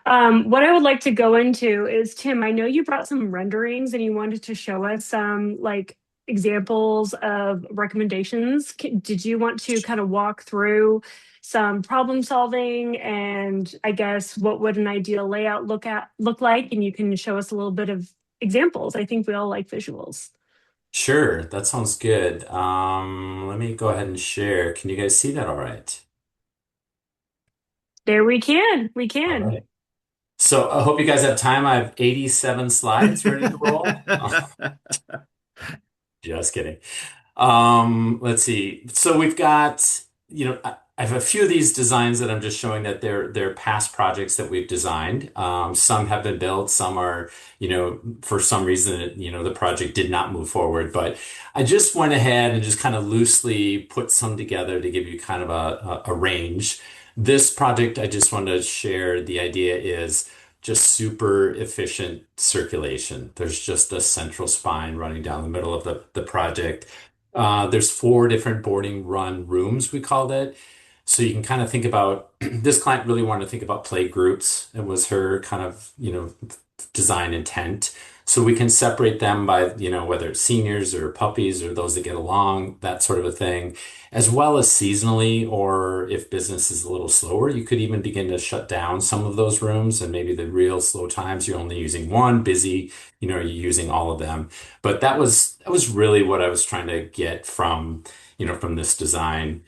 S1: Um, what I would like to go into is, Tim, I know you brought some renderings and you wanted to show us some like examples of recommendations. Did you want to kind of walk through some problem solving and I guess what would an ideal layout look like? And you can show us a little bit of examples. I think we all like visuals.
S4: Sure, that sounds good. Let me go ahead and share. Can you guys see that all right?
S1: There we can. We
S4: All
S1: can.
S4: right. So I hope you guys have time. I have 87 slides ready to roll. Just kidding. Let's see. So we've got, I have a few of these designs that I'm just showing that they're past projects that we've designed. Some have been built, some are, for some reason, the project did not move forward. But I just went ahead and just kind of loosely put some together to give you kind of a range. This project, I just wanted to share the idea is just super efficient circulation. There's just a central spine running down the middle of the project. There's four different boarding run rooms, we called it. So you can kind of think about this client really wanted to think about play groups. It was her kind of, design intent. So we can separate them by, whether it's seniors or puppies or those that get along, that sort of a thing, as well as seasonally, or if business is a little slower, you could even begin to shut down some of those rooms. And maybe the real slow times, you're only using one, busy, you're using all of them. But that was really what I was trying to get from this design.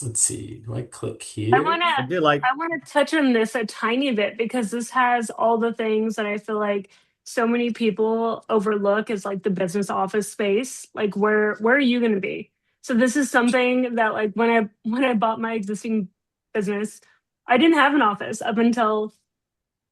S4: Let's see, do I click
S1: I
S4: here?
S1: want to
S2: I do like,
S1: I want to touch on this a tiny bit because this has all the things that I feel like so many people overlook as like the business office space. Like where are you going to be? So this is something that like when I bought my existing business, I didn't have an office up until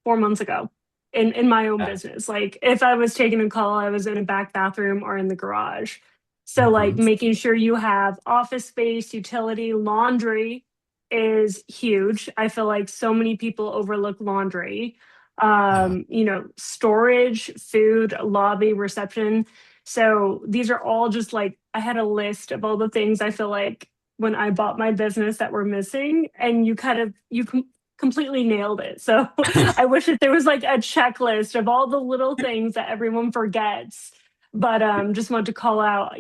S1: 4 months ago in my own
S4: Yeah.
S1: business. Like if I was taking a call, I was in a back bathroom or in the garage. So like
S4: Mhm.
S1: making sure you have office space, utility, laundry is huge. I feel like so many people overlook laundry.
S4: Yeah.
S1: Storage, food, lobby, reception. So these are all just like I had a list of all the things I feel like when I bought my business that were missing, and completely nailed it. So I wish that there was like a checklist of all the little things that everyone forgets. But just want to call out,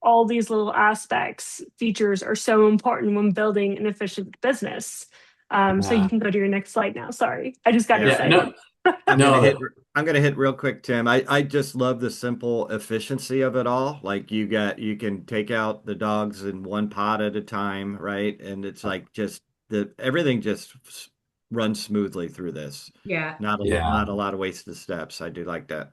S1: all these little aspects, features are so important when building an efficient business. So you
S4: Yeah.
S1: can go to your next slide now. Sorry, I just got
S2: yeah,
S4: Yeah.
S1: excited.
S4: No,
S2: I'm gonna hit
S4: no.
S2: I'm gonna hit real quick, Tim. I just love the simple efficiency of it all. Like you can take out the dogs in one pot at a time, right? And it's like just the everything just runs smoothly through this.
S3: Yeah.
S2: Not
S4: Yeah.
S2: a lot of wasted steps. I do like that.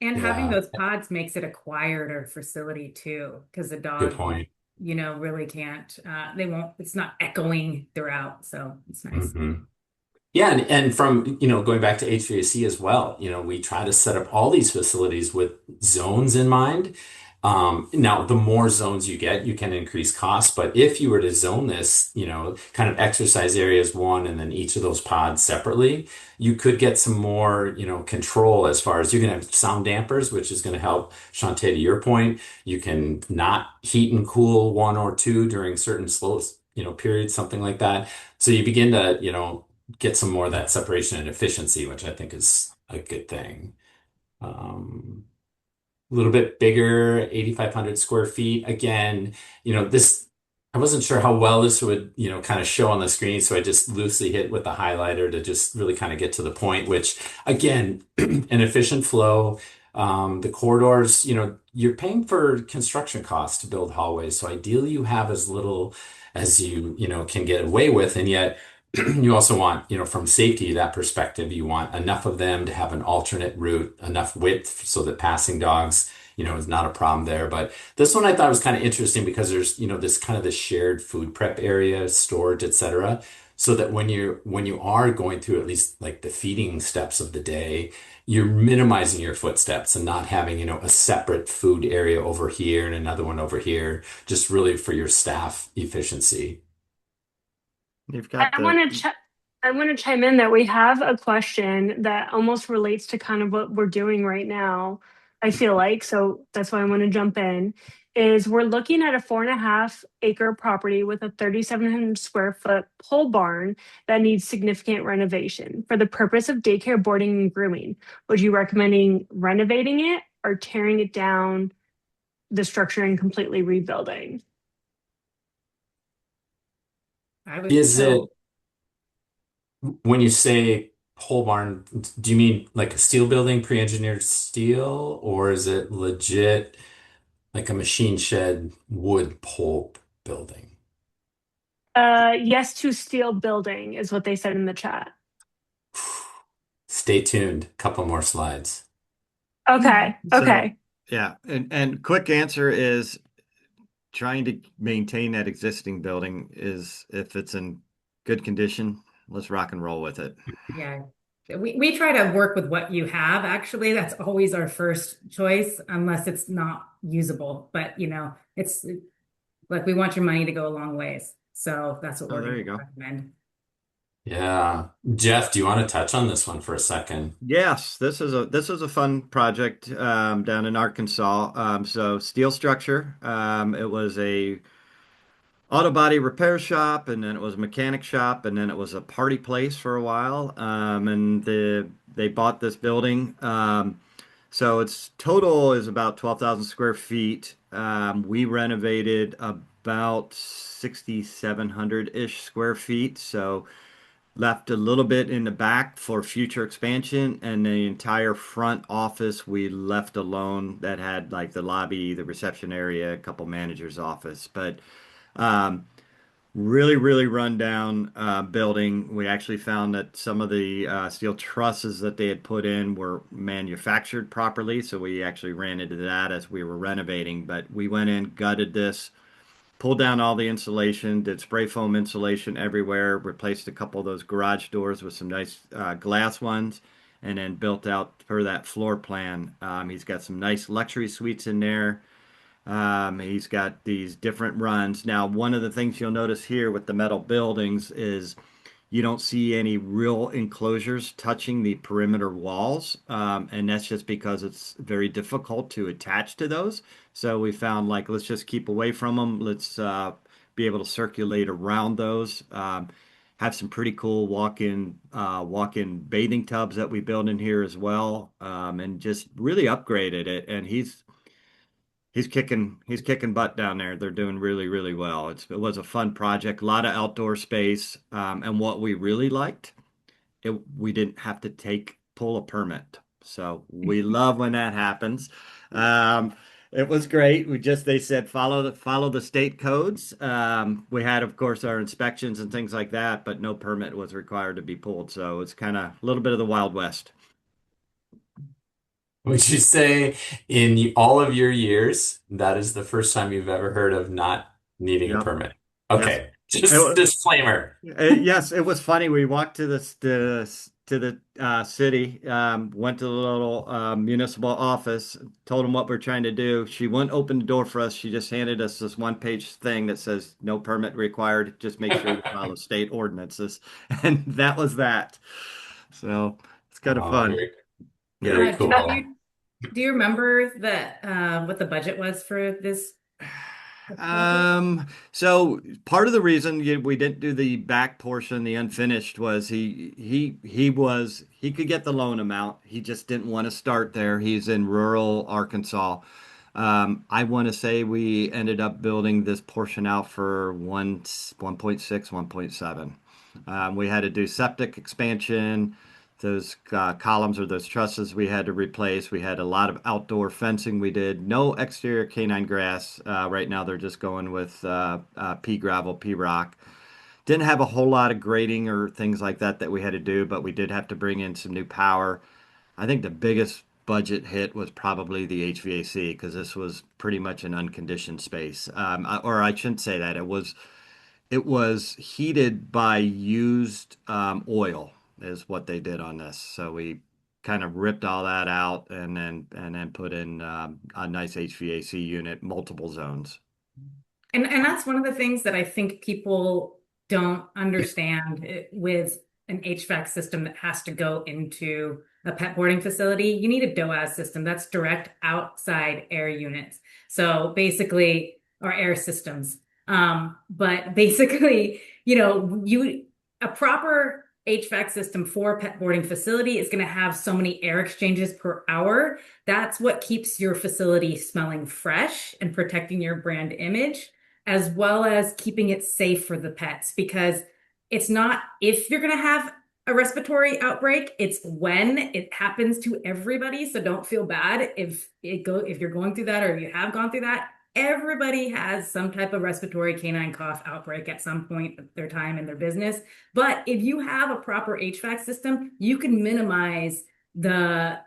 S3: And having
S4: Yeah.
S3: those pods makes it a quieter facility too, because the
S4: Good
S3: dog,
S4: point.
S3: really can't, it's not echoing throughout. So it's nice.
S4: Hmm. Yeah, and from, going back to HVAC as well, we try to set up all these facilities with zones in mind. Now, the more zones you get, you can increase costs. But if you were to zone this, kind of exercise areas one and then each of those pods separately, you could get some more, control as far as you can have sound dampers, which is going to help Shawnte to your point. You can not heat and cool one or two during certain slow, periods, something like that. So you begin to, get some more of that separation and efficiency, which I think is a good thing. Um, a little bit bigger, 8,500 square feet. Again, this, I wasn't sure how well this would, kind of show on the screen. So I just loosely hit with the highlighter to just really kind of get to the point, which again, an efficient flow. The corridors, you're paying for construction costs to build hallways. So ideally you have as little as you can get away with. And yet you also want, from safety, that perspective, you want enough of them to have an alternate route, enough width so that passing dogs, is not a problem there. But this one I thought was kind of interesting because there's, this kind of the shared food prep area, storage, etc. So that when you are going through at least like the feeding steps of the day, you're minimizing your footsteps and not having, a separate food area over here and another one over here, just really for your staff efficiency.
S2: You've
S1: I
S2: got the
S1: want to check. I want to chime in that we have a question that almost relates to kind of what we're doing right now, I feel like. So that's why I want to jump in. Is we're looking at a 4.5 acre property with a 3,700 square foot pole barn that needs significant renovation for the purpose of daycare, boarding, and grooming. Would you recommending renovating it or tearing it down, the structure, and completely rebuilding?
S3: I would.
S4: Is it, when you say pole barn, do you mean like a steel building, pre-engineered steel, or is it legit like a machine shed wood pole building?
S1: Yes to steel building is what they said in the chat.
S4: Stay tuned. Couple more slides.
S1: Okay.
S2: So
S1: Okay.
S2: yeah, and quick answer is trying to maintain that existing building is if it's in good condition, let's rock and roll with it.
S3: Yeah. We try to work with what you have, actually. That's always our first choice, unless it's not usable. But it's like we want your money to go a long ways. So that's what
S2: Oh,
S3: we're
S2: there
S3: going
S2: you
S3: to
S2: go.
S3: recommend.
S4: Yeah. Jeff, do you want to touch on this one for a second?
S2: Yes, this is a fun project down in Arkansas. So steel structure. It was a auto body repair shop, and then it was a mechanic shop, and then it was a party place for a while. And they bought this building. So its total is about 12,000 square feet. We renovated about 6,700-ish square feet. So left a little bit in the back for future expansion, and the entire front office we left alone that had like the lobby, the reception area, a couple managers' office. But um, really, really run down building. We actually found that some of the steel trusses that they had put in were manufactured properly, so we actually ran into that as we were renovating. But we went in, gutted this, pulled down all the insulation, did spray foam insulation everywhere, replaced a couple of those garage doors with some nice glass ones, and then built out per that floor plan. He's got some nice luxury suites in there. He's got these different runs. Now, one of the things you'll notice here with the metal buildings is you don't see any real enclosures touching the perimeter walls. And that's just because it's very difficult to attach to those. So we found like, let's just keep away from them. Let's be able to circulate around those. Have some pretty cool walk-in bathing tubs that we built in here as well, and just really upgraded it. And he's kicking butt down there. They're doing really, really well. It was a fun project, a lot of outdoor space. And what we really liked, we didn't have to pull a permit. So we love when that happens. It was great. They said follow the state codes. We had, of course, our inspections and things like that, but no permit was required to be pulled. So it's kind of a little bit of the Wild West.
S4: Would you say in all of your years, that is the first time you've ever heard of not needing a
S2: Yep.
S4: permit?
S2: Yes.
S4: Okay, just disclaimer.
S2: Yes, it was funny. We walked to the city, went to the little municipal office, told them what we're trying to do. She wouldn't open the door for us. She just handed us this one-page thing that says no permit required. Just make sure you follow state ordinances, and that was that. So it's kind of
S4: Oh,
S2: fun. Yeah.
S4: very
S3: Do
S4: cool.
S3: you remember what the budget was for this project?
S2: So part of the reason we didn't do the back portion, the unfinished, was he could get the loan amount. He just didn't want to start there. He's in rural Arkansas. I want to say we ended up building this portion out for 1.6, 1.7. We had to do septic expansion. Those columns or those trusses we had to replace. We had a lot of outdoor fencing we did. No exterior canine grass. Right now they're just going with pea gravel, pea rock. Didn't have a whole lot of grading or things like that we had to do, but we did have to bring in some new power. I think the biggest budget hit was probably the HVAC because this was pretty much an unconditioned space. Or I shouldn't say that. It was heated by used oil is what they did on this. So we kind of ripped all that out and then put in a nice HVAC unit, multiple zones.
S3: And that's one of the things that I think people don't understand with an HVAC system that has to go into a pet boarding facility, you need a DOAS system. That's direct outside air units. So basically, or air systems. But basically, a proper HVAC system for a pet boarding facility is going to have so many air exchanges per hour. That's what keeps your facility smelling fresh and protecting your brand image, as well as keeping it safe for the pets. Because it's not if you're going to have a respiratory outbreak, it's when it happens to everybody. So don't feel bad if you're going through that or you have gone through that. Everybody has some type of respiratory canine cough outbreak at some point of their time in their business. But if you have a proper HVAC system, you can minimize the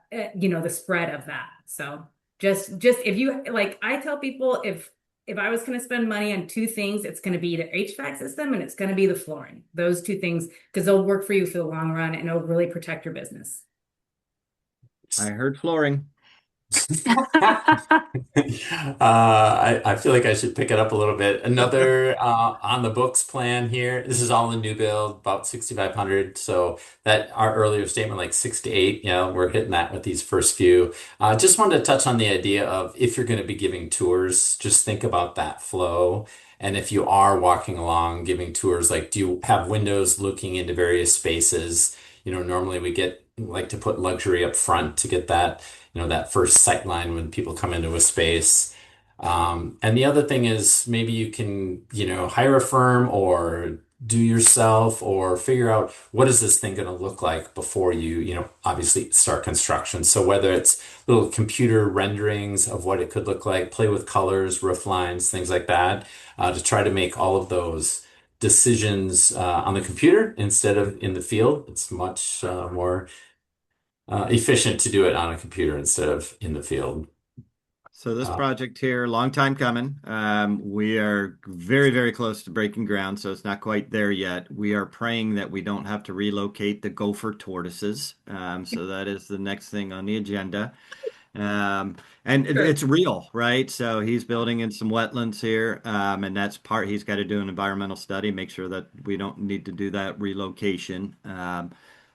S3: spread of that. So just if you like, I tell people if I was going to spend money on two things, it's going to be the HVAC system and it's going to be the flooring. Those two things, because they'll work for you for the long run and it'll really protect your business.
S2: I heard flooring.
S4: I feel like I should pick it up a little bit. Another on the books plan here. This is all in new build, about 6,500. So that our earlier statement, like 6 to 8, we're hitting that with these first few. Just wanted to touch on the idea of if you're going to be giving tours, just think about that flow. And if you are walking along giving tours, like do you have windows looking into various spaces? Normally we like to put luxury up front to get that first sight line when people come into a space. And the other thing is maybe you can, hire a firm or do yourself or figure out what is this thing going to look like before you, obviously start construction. So whether it's little computer renderings of what it could look like, play with colors, roof lines, things like that, to try to make all of those decisions on the computer instead of in the field. It's much more efficient to do it on a computer instead of in the field.
S2: So this
S4: Uh,
S2: project here, long time coming. We are very, very close to breaking ground, so it's not quite there yet. We are praying that we don't have to relocate the gopher tortoises. So that is the next thing on the agenda. And
S3: Sure.
S2: it's real, right? So he's building in some wetlands here, and that's part, he's got to do an environmental study, make sure that we don't need to do that relocation.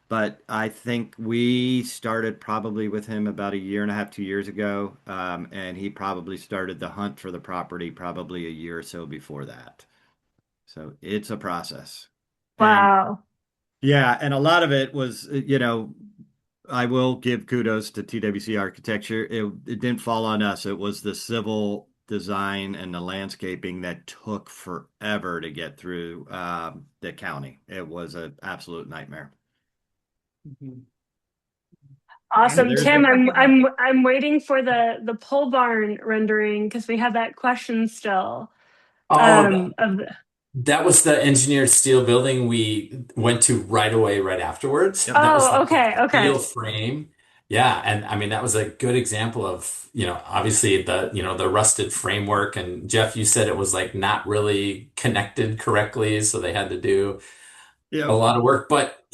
S2: But I think we started probably with him about a year and a half, 2 years ago, and he probably started the hunt for the property probably a year or so before that. So it's a process. And
S1: Wow.
S2: yeah, and a lot of it was, I will give kudos to TWC Architecture. It didn't fall on us. It was the civil design and the landscaping that took forever to get through the county. It was an absolute nightmare.
S3: Mhm.
S1: Awesome.
S2: There's
S1: Tim,
S2: a-
S1: I'm waiting for the pole barn rendering because we have that question still.
S4: oh,
S1: Of the
S4: that was the engineered steel building we went to right away, right afterwards.
S2: Yep.
S4: That was
S1: Oh,
S4: like a
S1: okay,
S4: steel
S1: okay.
S4: frame. Yeah, and I mean that was a good example of, obviously the rusted framework. And Jeff, you said it was like not really connected correctly, so they had to do a
S2: Yep.
S4: lot of work, but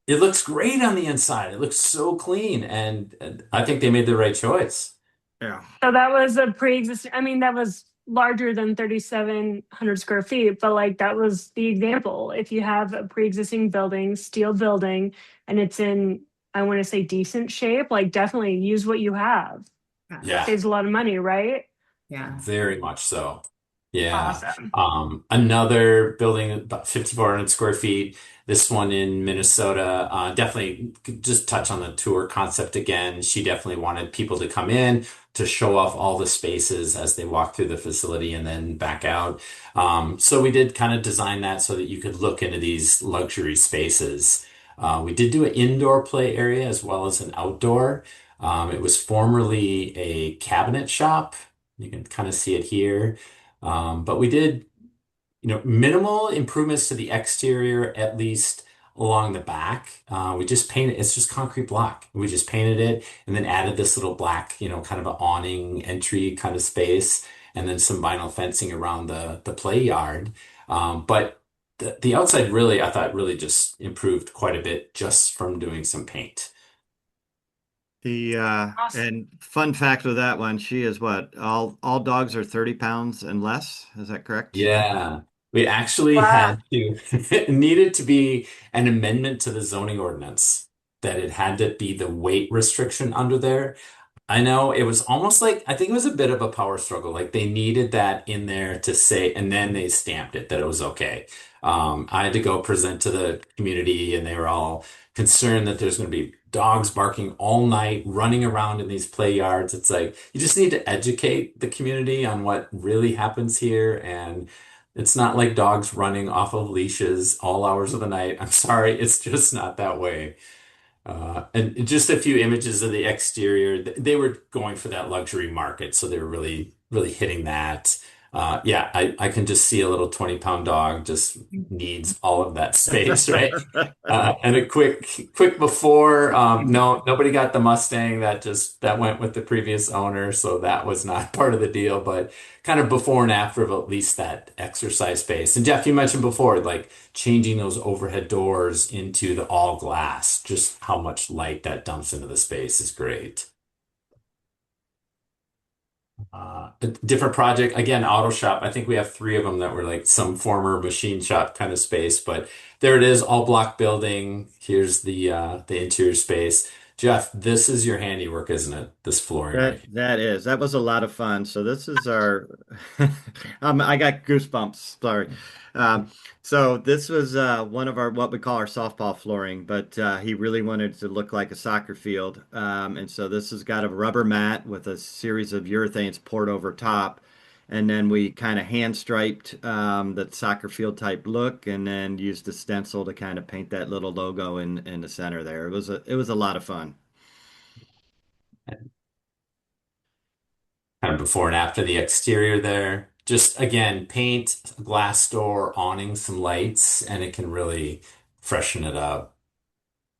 S4: it looks great on the inside. It looks so clean, and I think they made the right choice.
S2: Yeah.
S1: So that was a pre-existing, I mean, that was larger than 3,700 square feet, but like that was the example. If you have a pre-existing building, steel building, and it's in, I want to say decent shape, like definitely use what you have.
S4: Yeah.
S1: Saves a lot of money, right?
S3: Yeah.
S4: Very much so. Yeah.
S1: Awesome.
S4: Another building about 5,400 square feet. This one in Minnesota. Definitely could just touch on the tour concept again. She definitely wanted people to come in to show off all the spaces as they walk through the facility and then back out. So we did kind of design that so that you could look into these luxury spaces. We did do an indoor play area as well as an outdoor. It was formerly a cabinet shop. You can kind of see it here. But we did, minimal improvements to the exterior, at least along the back. We just painted, it's just concrete block. We just painted it and then added this little black, kind of an awning entry kind of space, and then some vinyl fencing around the play yard. But the outside really, I thought really just improved quite a bit just from doing some paint.
S2: The
S1: Awesome.
S2: and fun fact with that one, she is what? All dogs are 30 pounds and less. Is that correct?
S4: Yeah. We actually
S1: Wow.
S4: had to, it needed to be an amendment to the zoning ordinance that it had to be the weight restriction under there. I know it was almost like, I think it was a bit of a power struggle. Like they needed that in there to say, and then they stamped it that it was okay. I had to go present to the community and they were all concerned that there's going to be dogs barking all night, running around in these play yards. It's like, you just need to educate the community on what really happens here. And it's not like dogs running off of leashes all hours of the night. I'm sorry, it's just not that way. And just a few images of the exterior. They were going for that luxury market, so they were really, really hitting that. Yeah, I can just see a little 20-pound dog just needs all of that space, right? And a quick before, no, nobody got the Mustang. That went with the previous owner, so that was not part of the deal. But kind of before and after of at least that exercise space. And Jeff, you mentioned before, like changing those overhead doors into the all glass, just how much light that dumps into the space is great. A different project, again, auto shop. I think we have three of them that were like some former machine shop kind of space, but there it is, all block building. Here's the interior space. Jeff, this is your handiwork, isn't it? This flooring right here.
S2: That was a lot of fun. So this is our I got goosebumps. Sorry. Um, so this was one of our what we call our softball flooring, but he really wanted it to look like a soccer field. And so this has got a rubber mat with a series of urethanes poured over top. And then we kind of hand striped the soccer field type look, and then used a stencil to kind of paint that little logo in the center there. It was a lot of fun.
S4: Kind of before and after the exterior there. Just again, paint, a glass door, awning, some lights, and it can really freshen it up.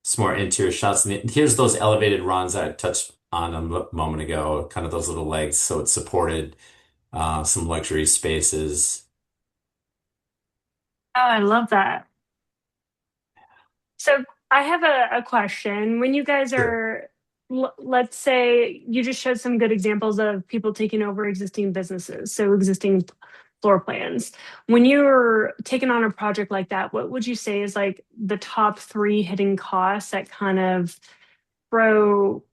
S4: Some more interior shots. And here's those elevated runs that I touched on a moment ago, kind of those little legs. So it supported some luxury spaces.
S1: Oh, I love that. So I have a question. When you guys
S4: Sure.
S1: are, let's say you just showed some good examples of people taking over existing businesses, so existing floor plans. When you're taking on a project like that, what would you say is like the top three hidden costs that kind of throw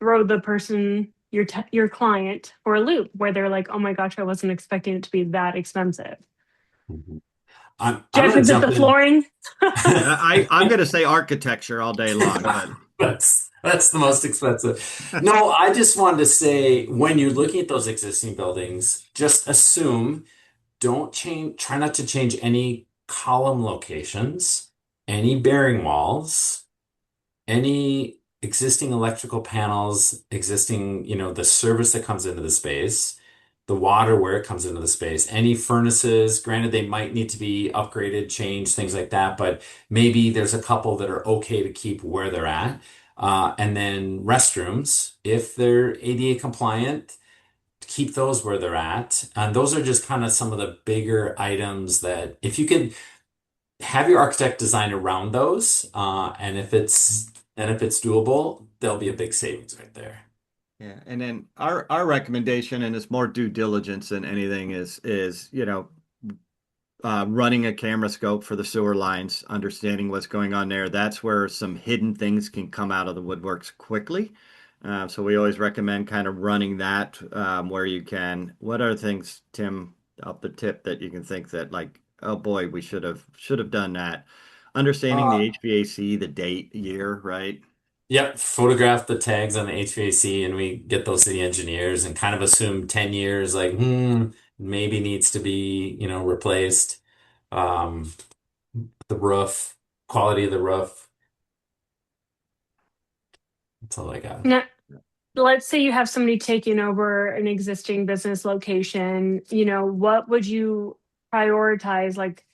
S1: the person your client for a loop where they're like, oh my gosh, I wasn't expecting it to be that expensive.
S4: Mhm. I'm
S1: Jeff,
S4: going to
S1: is it the
S4: jump in.
S1: flooring?
S2: I'm going to say architecture all day long, but
S4: That's the most expensive. No, I just wanted to say when you're looking at those existing buildings, just assume don't change, try not to change any column locations, any bearing walls, any existing electrical panels, existing, the service that comes into the space, the water where it comes into the space, any furnaces, granted they might need to be upgraded, changed, things like that, but maybe there's a couple that are okay to keep where they're at. And then restrooms, if they're ADA compliant, keep those where they're at. And those are just kind of some of the bigger items that if you can have your architect design around those, and if it's doable, there'll be a big savings right there.
S2: yeah. And then our recommendation, and it's more due diligence than anything, is running a camera scope for the sewer lines, understanding what's going on there. That's where some hidden things can come out of the woodworks quickly. So we always recommend kind of running that where you can. What are things, Tim, up the tip that you can think that like, oh boy, we should have done that. Understanding the
S4: Uh,
S2: HVAC, the date, year, right?
S4: Yep, photograph the tags on the HVAC and we get those to the engineers and kind of assume 10 years, like, maybe needs to be, replaced. Um, the roof, quality of the roof. That's all I got.
S1: Now, let's say you have somebody taking over an existing business location, what would you prioritize? Like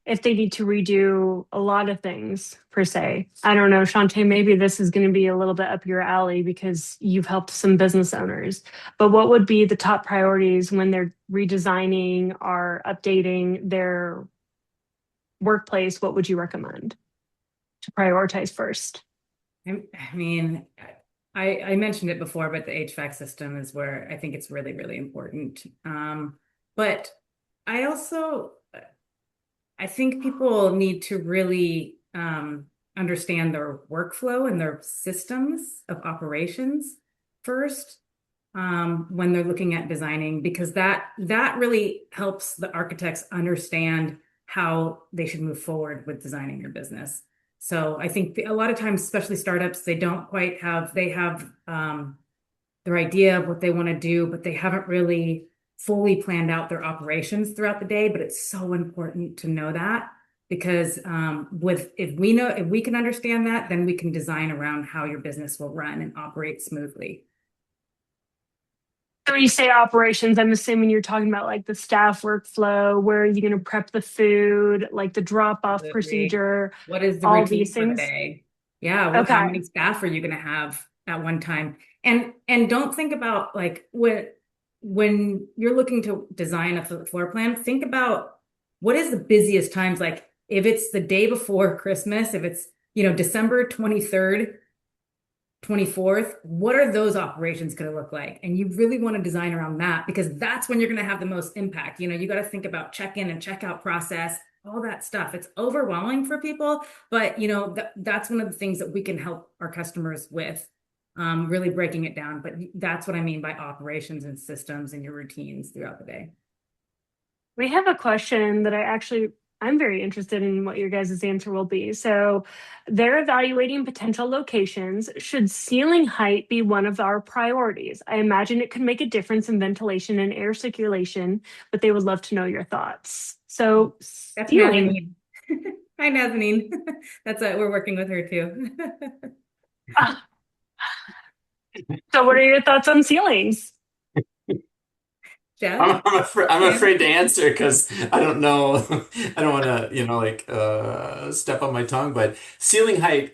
S1: if they need to redo a lot of things per se. I don't know, Shawnte, maybe this is going to be a little bit up your alley because you've helped some business owners. But what would be the top priorities when they're redesigning or updating their workplace? What would you recommend to prioritize first?
S3: I mean, I mentioned it before, but the HVAC system is where I think it's really, really important. But I also I think people need to really understand their workflow and their systems of operations first when they're looking at designing, because that really helps the architects understand how they should move forward with designing your business. So I think a lot of times, especially startups, they don't quite have they have their idea of what they want to do, but they haven't really fully planned out their operations throughout the day. But it's so important to know that because with if we can understand that, then we can design around how your business will run and operate smoothly.
S1: So when you say operations, I'm assuming you're talking about like the staff workflow, where are you going to prep the food, like the drop off
S3: Delivery.
S1: procedure,
S3: What is the
S1: all these
S3: routine for the
S1: things.
S3: day? Yeah, how
S1: Okay.
S3: many staff are you going to have at one time? And don't think about like when you're looking to design a floor plan, think about what is the busiest times, like if it's the day before Christmas, if it's, December 23rd, 24th, what are those operations going to look like? And you really want to design around that because that's when you're going to have the most impact. You got to think about check-in and check-out process, all that stuff. It's overwhelming for people, but that's one of the things that we can help our customers with, really breaking it down. But that's what I mean by operations and systems and your routines throughout the day.
S1: We have a question that I'm very interested in what your guys' answer will be. So they're evaluating potential locations. Should ceiling height be one of our priorities? I imagine it could make a difference in ventilation and air circulation, but they would love to know your thoughts. So
S3: That's
S1: ceiling.
S3: Nazanin. Hi, Nazanin. We're working with her too.
S1: Ah, so what are your thoughts on ceilings?
S3: Jeff?
S4: I'm afraid to answer because I don't know. I don't want to, step on my tongue. But ceiling height,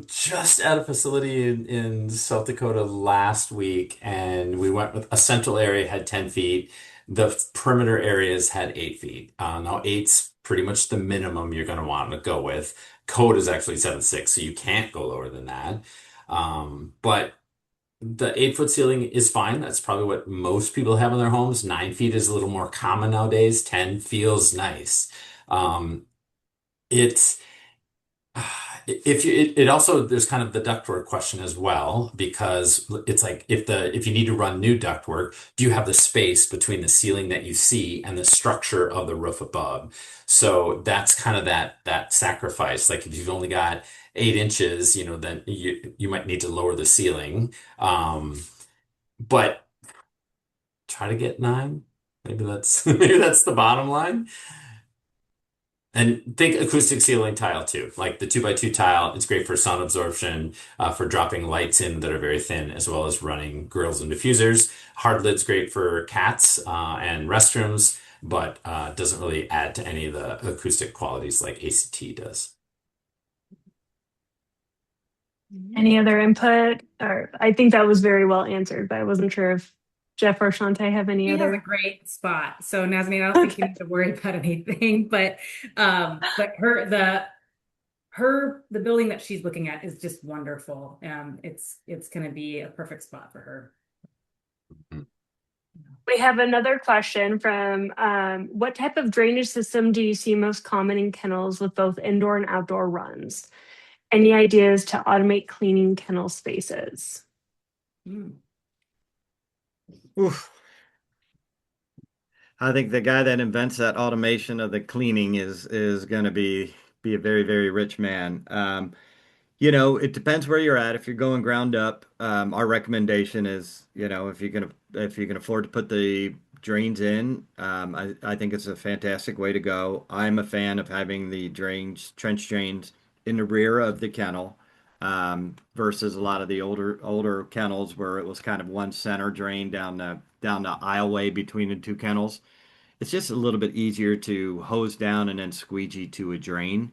S4: just at a facility in South Dakota last week, and we went with a central area had 10 feet. The perimeter areas had 8 feet. Now eight's pretty much the minimum you're going to want to go with. Code is actually 7.6, so you can't go lower than that. But the 8 foot ceiling is fine. That's probably what most people have in their homes. 9 feet is a little more common nowadays. 10 feels nice. Um, it's if you it also there's kind of the ductwork question as well because it's like if you need to run new ductwork, do you have the space between the ceiling that you see and the structure of the roof above? So that's kind of that sacrifice. Like if you've only got 8 inches, then you might need to lower the ceiling. But try to get 9. Maybe that's maybe that's the bottom line. And think acoustic ceiling tile too, like the 2x2 tile. It's great for sound absorption, for dropping lights in that are very thin, as well as running grills and diffusers. Hard lid's great for cats and restrooms, but doesn't really add to any of the acoustic qualities like ACT does.
S1: Any other input? Or I think that was very well answered, but I wasn't sure if Jeff or Shawnte have any
S3: He has a
S1: other.
S3: great spot. So Nazanin, I don't think you need to worry about anything, but the building that she's looking at is just wonderful. It's going to be a perfect spot for her.
S1: We have another question from what type of drainage system do you see most common in kennels with both indoor and outdoor runs? Any ideas to automate cleaning kennel spaces?
S2: Oof. I think the guy that invents that automation of the cleaning is going to be a very, very rich man. It depends where you're at. If you're going ground up, our recommendation is, if you can afford to put the drains in, I think it's a fantastic way to go. I'm a fan of having the trench drains in the rear of the kennel, versus a lot of the older kennels where it was kind of one center drain down the aisleway between the two kennels. It's just a little bit easier to hose down and then squeegee to a drain.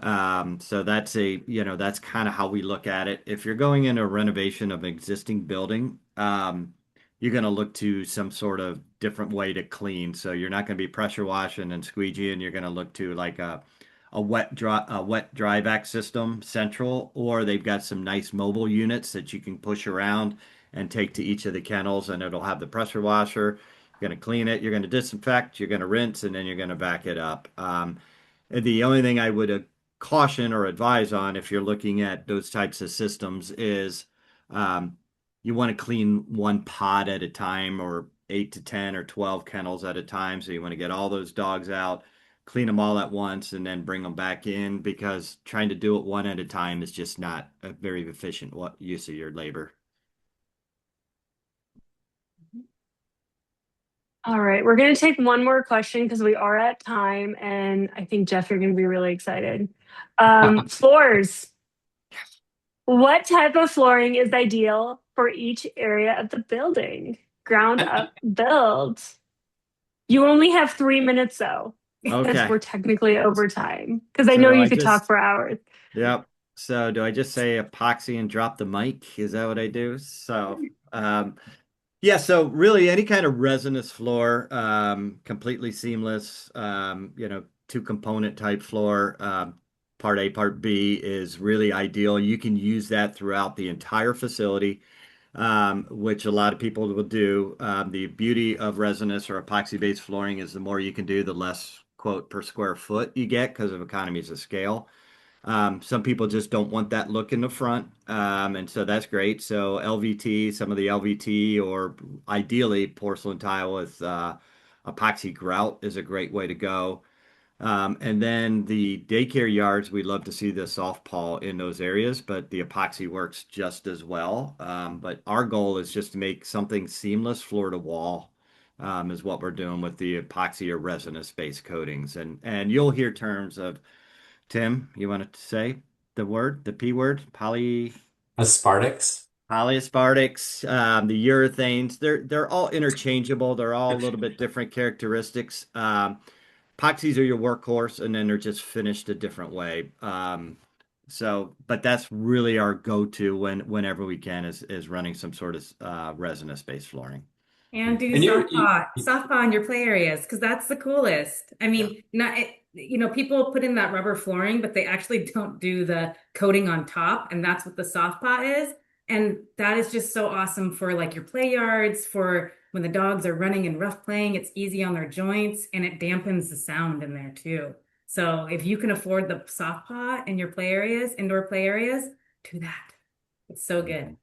S2: So that's kind of how we look at it. If you're going in a renovation of an existing building, you're going to look to some sort of different way to clean. So you're not going to be pressure washing and squeegeeing. You're going to look to like a wet dry vac system central, or they've got some nice mobile units that you can push around and take to each of the kennels, and it'll have the pressure washer. You're going to clean it, you're going to disinfect, you're going to rinse, and then you're going to back it up. And the only thing I would caution or advise on if you're looking at those types of systems is um, you want to clean one pod at a time, or 8 to 10 or 12 kennels at a time. So you want to get all those dogs out, clean them all at once, and then bring them back in, because trying to do it one at a time is just not a very efficient use of your labor.
S1: All right, we're going to take one more question because we are at time, and I think Jeff, you're going to be really excited. Floors. What type of flooring is ideal for each area of the building? Ground up build. You only have 3 minutes though, because
S2: Okay.
S1: we're technically over time. Because I know
S2: So
S1: you
S2: I
S1: could talk
S2: just,
S1: for hours.
S2: yep. So do I just say epoxy and drop the mic? Is that what I do? So, yeah, so really any kind of resinous floor, completely seamless, two-component type floor, part A, part B is really ideal. You can use that throughout the entire facility, which a lot of people will do. The beauty of resinous or epoxy-based flooring is the more you can do, the less quote per square foot you get because of economies of scale. Some people just don't want that look in the front, and so that's great. So LVT, some of the LVT, or ideally porcelain tile with epoxy grout is a great way to go. And then the daycare yards, we love to see the soft pall in those areas, but the epoxy works just as well. But our goal is just to make something seamless floor to wall, is what we're doing with the epoxy or resinous-based coatings. And you'll hear terms of, Tim, you want to say the P word,
S4: Aspartics.
S2: polyaspartics, the urethanes, they're all interchangeable. They're all a little bit different characteristics. Epoxies are your workhorse, and then they're just finished a different way. But that's really our go-to whenever we can is running some sort of resinous-based flooring.
S3: And do
S4: And
S3: soft paw in your play areas, because that's the coolest. I mean, not people put in that rubber flooring, but they actually don't do the coating on top, and that's what the soft paw is. And that is just so awesome for like your play yards, for when the dogs are running and rough playing, it's easy on their joints, and it dampens the sound in there too. So if you can afford the soft paw in your play areas, indoor play areas, do that. It's so good.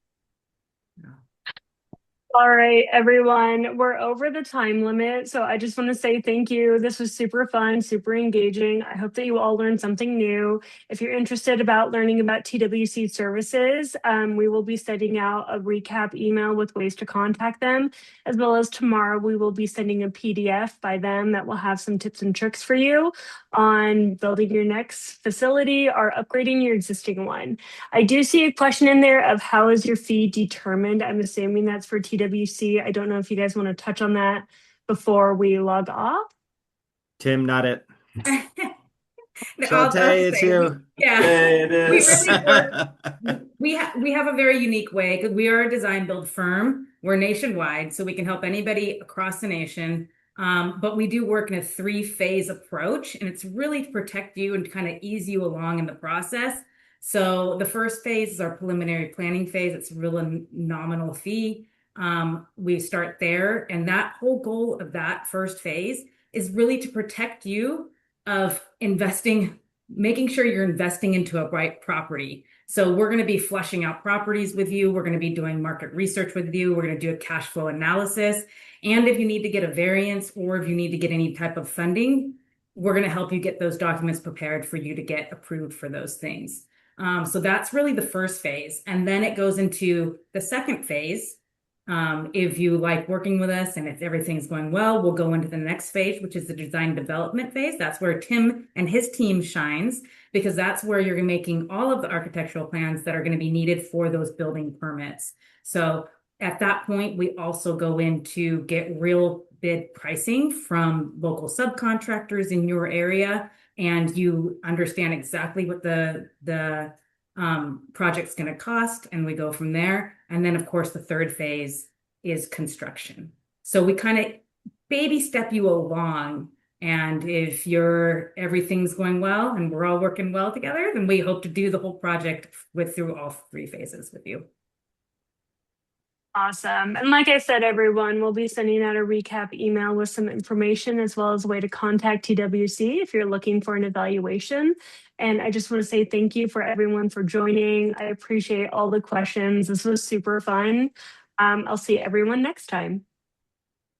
S1: All right, everyone, we're over the time limit. So I just want to say thank you. This was super fun, super engaging. I hope that you all learned something new. If you're interested about learning about TWC services, we will be sending out a recap email with ways to contact them, as well as tomorrow we will be sending a PDF by them that will have some tips and tricks for you on building your next facility or upgrading your existing one. I do see a question in there of how is your fee determined? I'm assuming that's for TWC. I don't know if you guys want to touch on that before we log off.
S2: Tim, not it.
S3: I'll
S2: Shawnte, it's
S3: say,
S2: you.
S3: yeah,
S4: Yay, it
S3: we
S4: is.
S3: really work. We have a very unique way because we are a design build firm. We're nationwide, so we can help anybody across the nation. But we do work in a 3-phase approach, and it's really to protect you and kind of ease you along in the process. So the first phase is our preliminary planning phase. It's a real nominal fee. We start there, and that whole goal of that first phase is really to protect you of investing, making sure you're investing into a right property. So we're going to be fleshing out properties with you. We're going to be doing market research with you. We're going to do a cash flow analysis. And if you need to get a variance or if you need to get any type of funding, we're going to help you get those documents prepared for you to get approved for those things. So that's really the first phase. And then it goes into the second phase. If you like working with us and if everything's going well, we'll go into the next phase, which is the design development phase. That's where Tim and his team shines, because that's where you're making all of the architectural plans that are going to be needed for those building permits. So at that point, we also go in to get real bid pricing from local subcontractors in your area, and you understand exactly what the project's going to cost, and we go from there. And then, of course, the third phase is construction. So we kind of baby step you along. And if everything's going well and we're all working well together, then we hope to do the whole project through all 3 phases with you.
S1: Awesome. And like I said, everyone, we'll be sending out a recap email with some information as well as a way to contact TWC if you're looking for an evaluation. And I just want to say thank you for everyone for joining. I appreciate all the questions. This was super fun. I'll see everyone next time.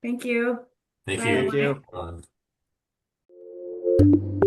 S3: Thank you.
S4: Thank
S3: Bye,
S4: you.
S2: Thank you.
S4: Um,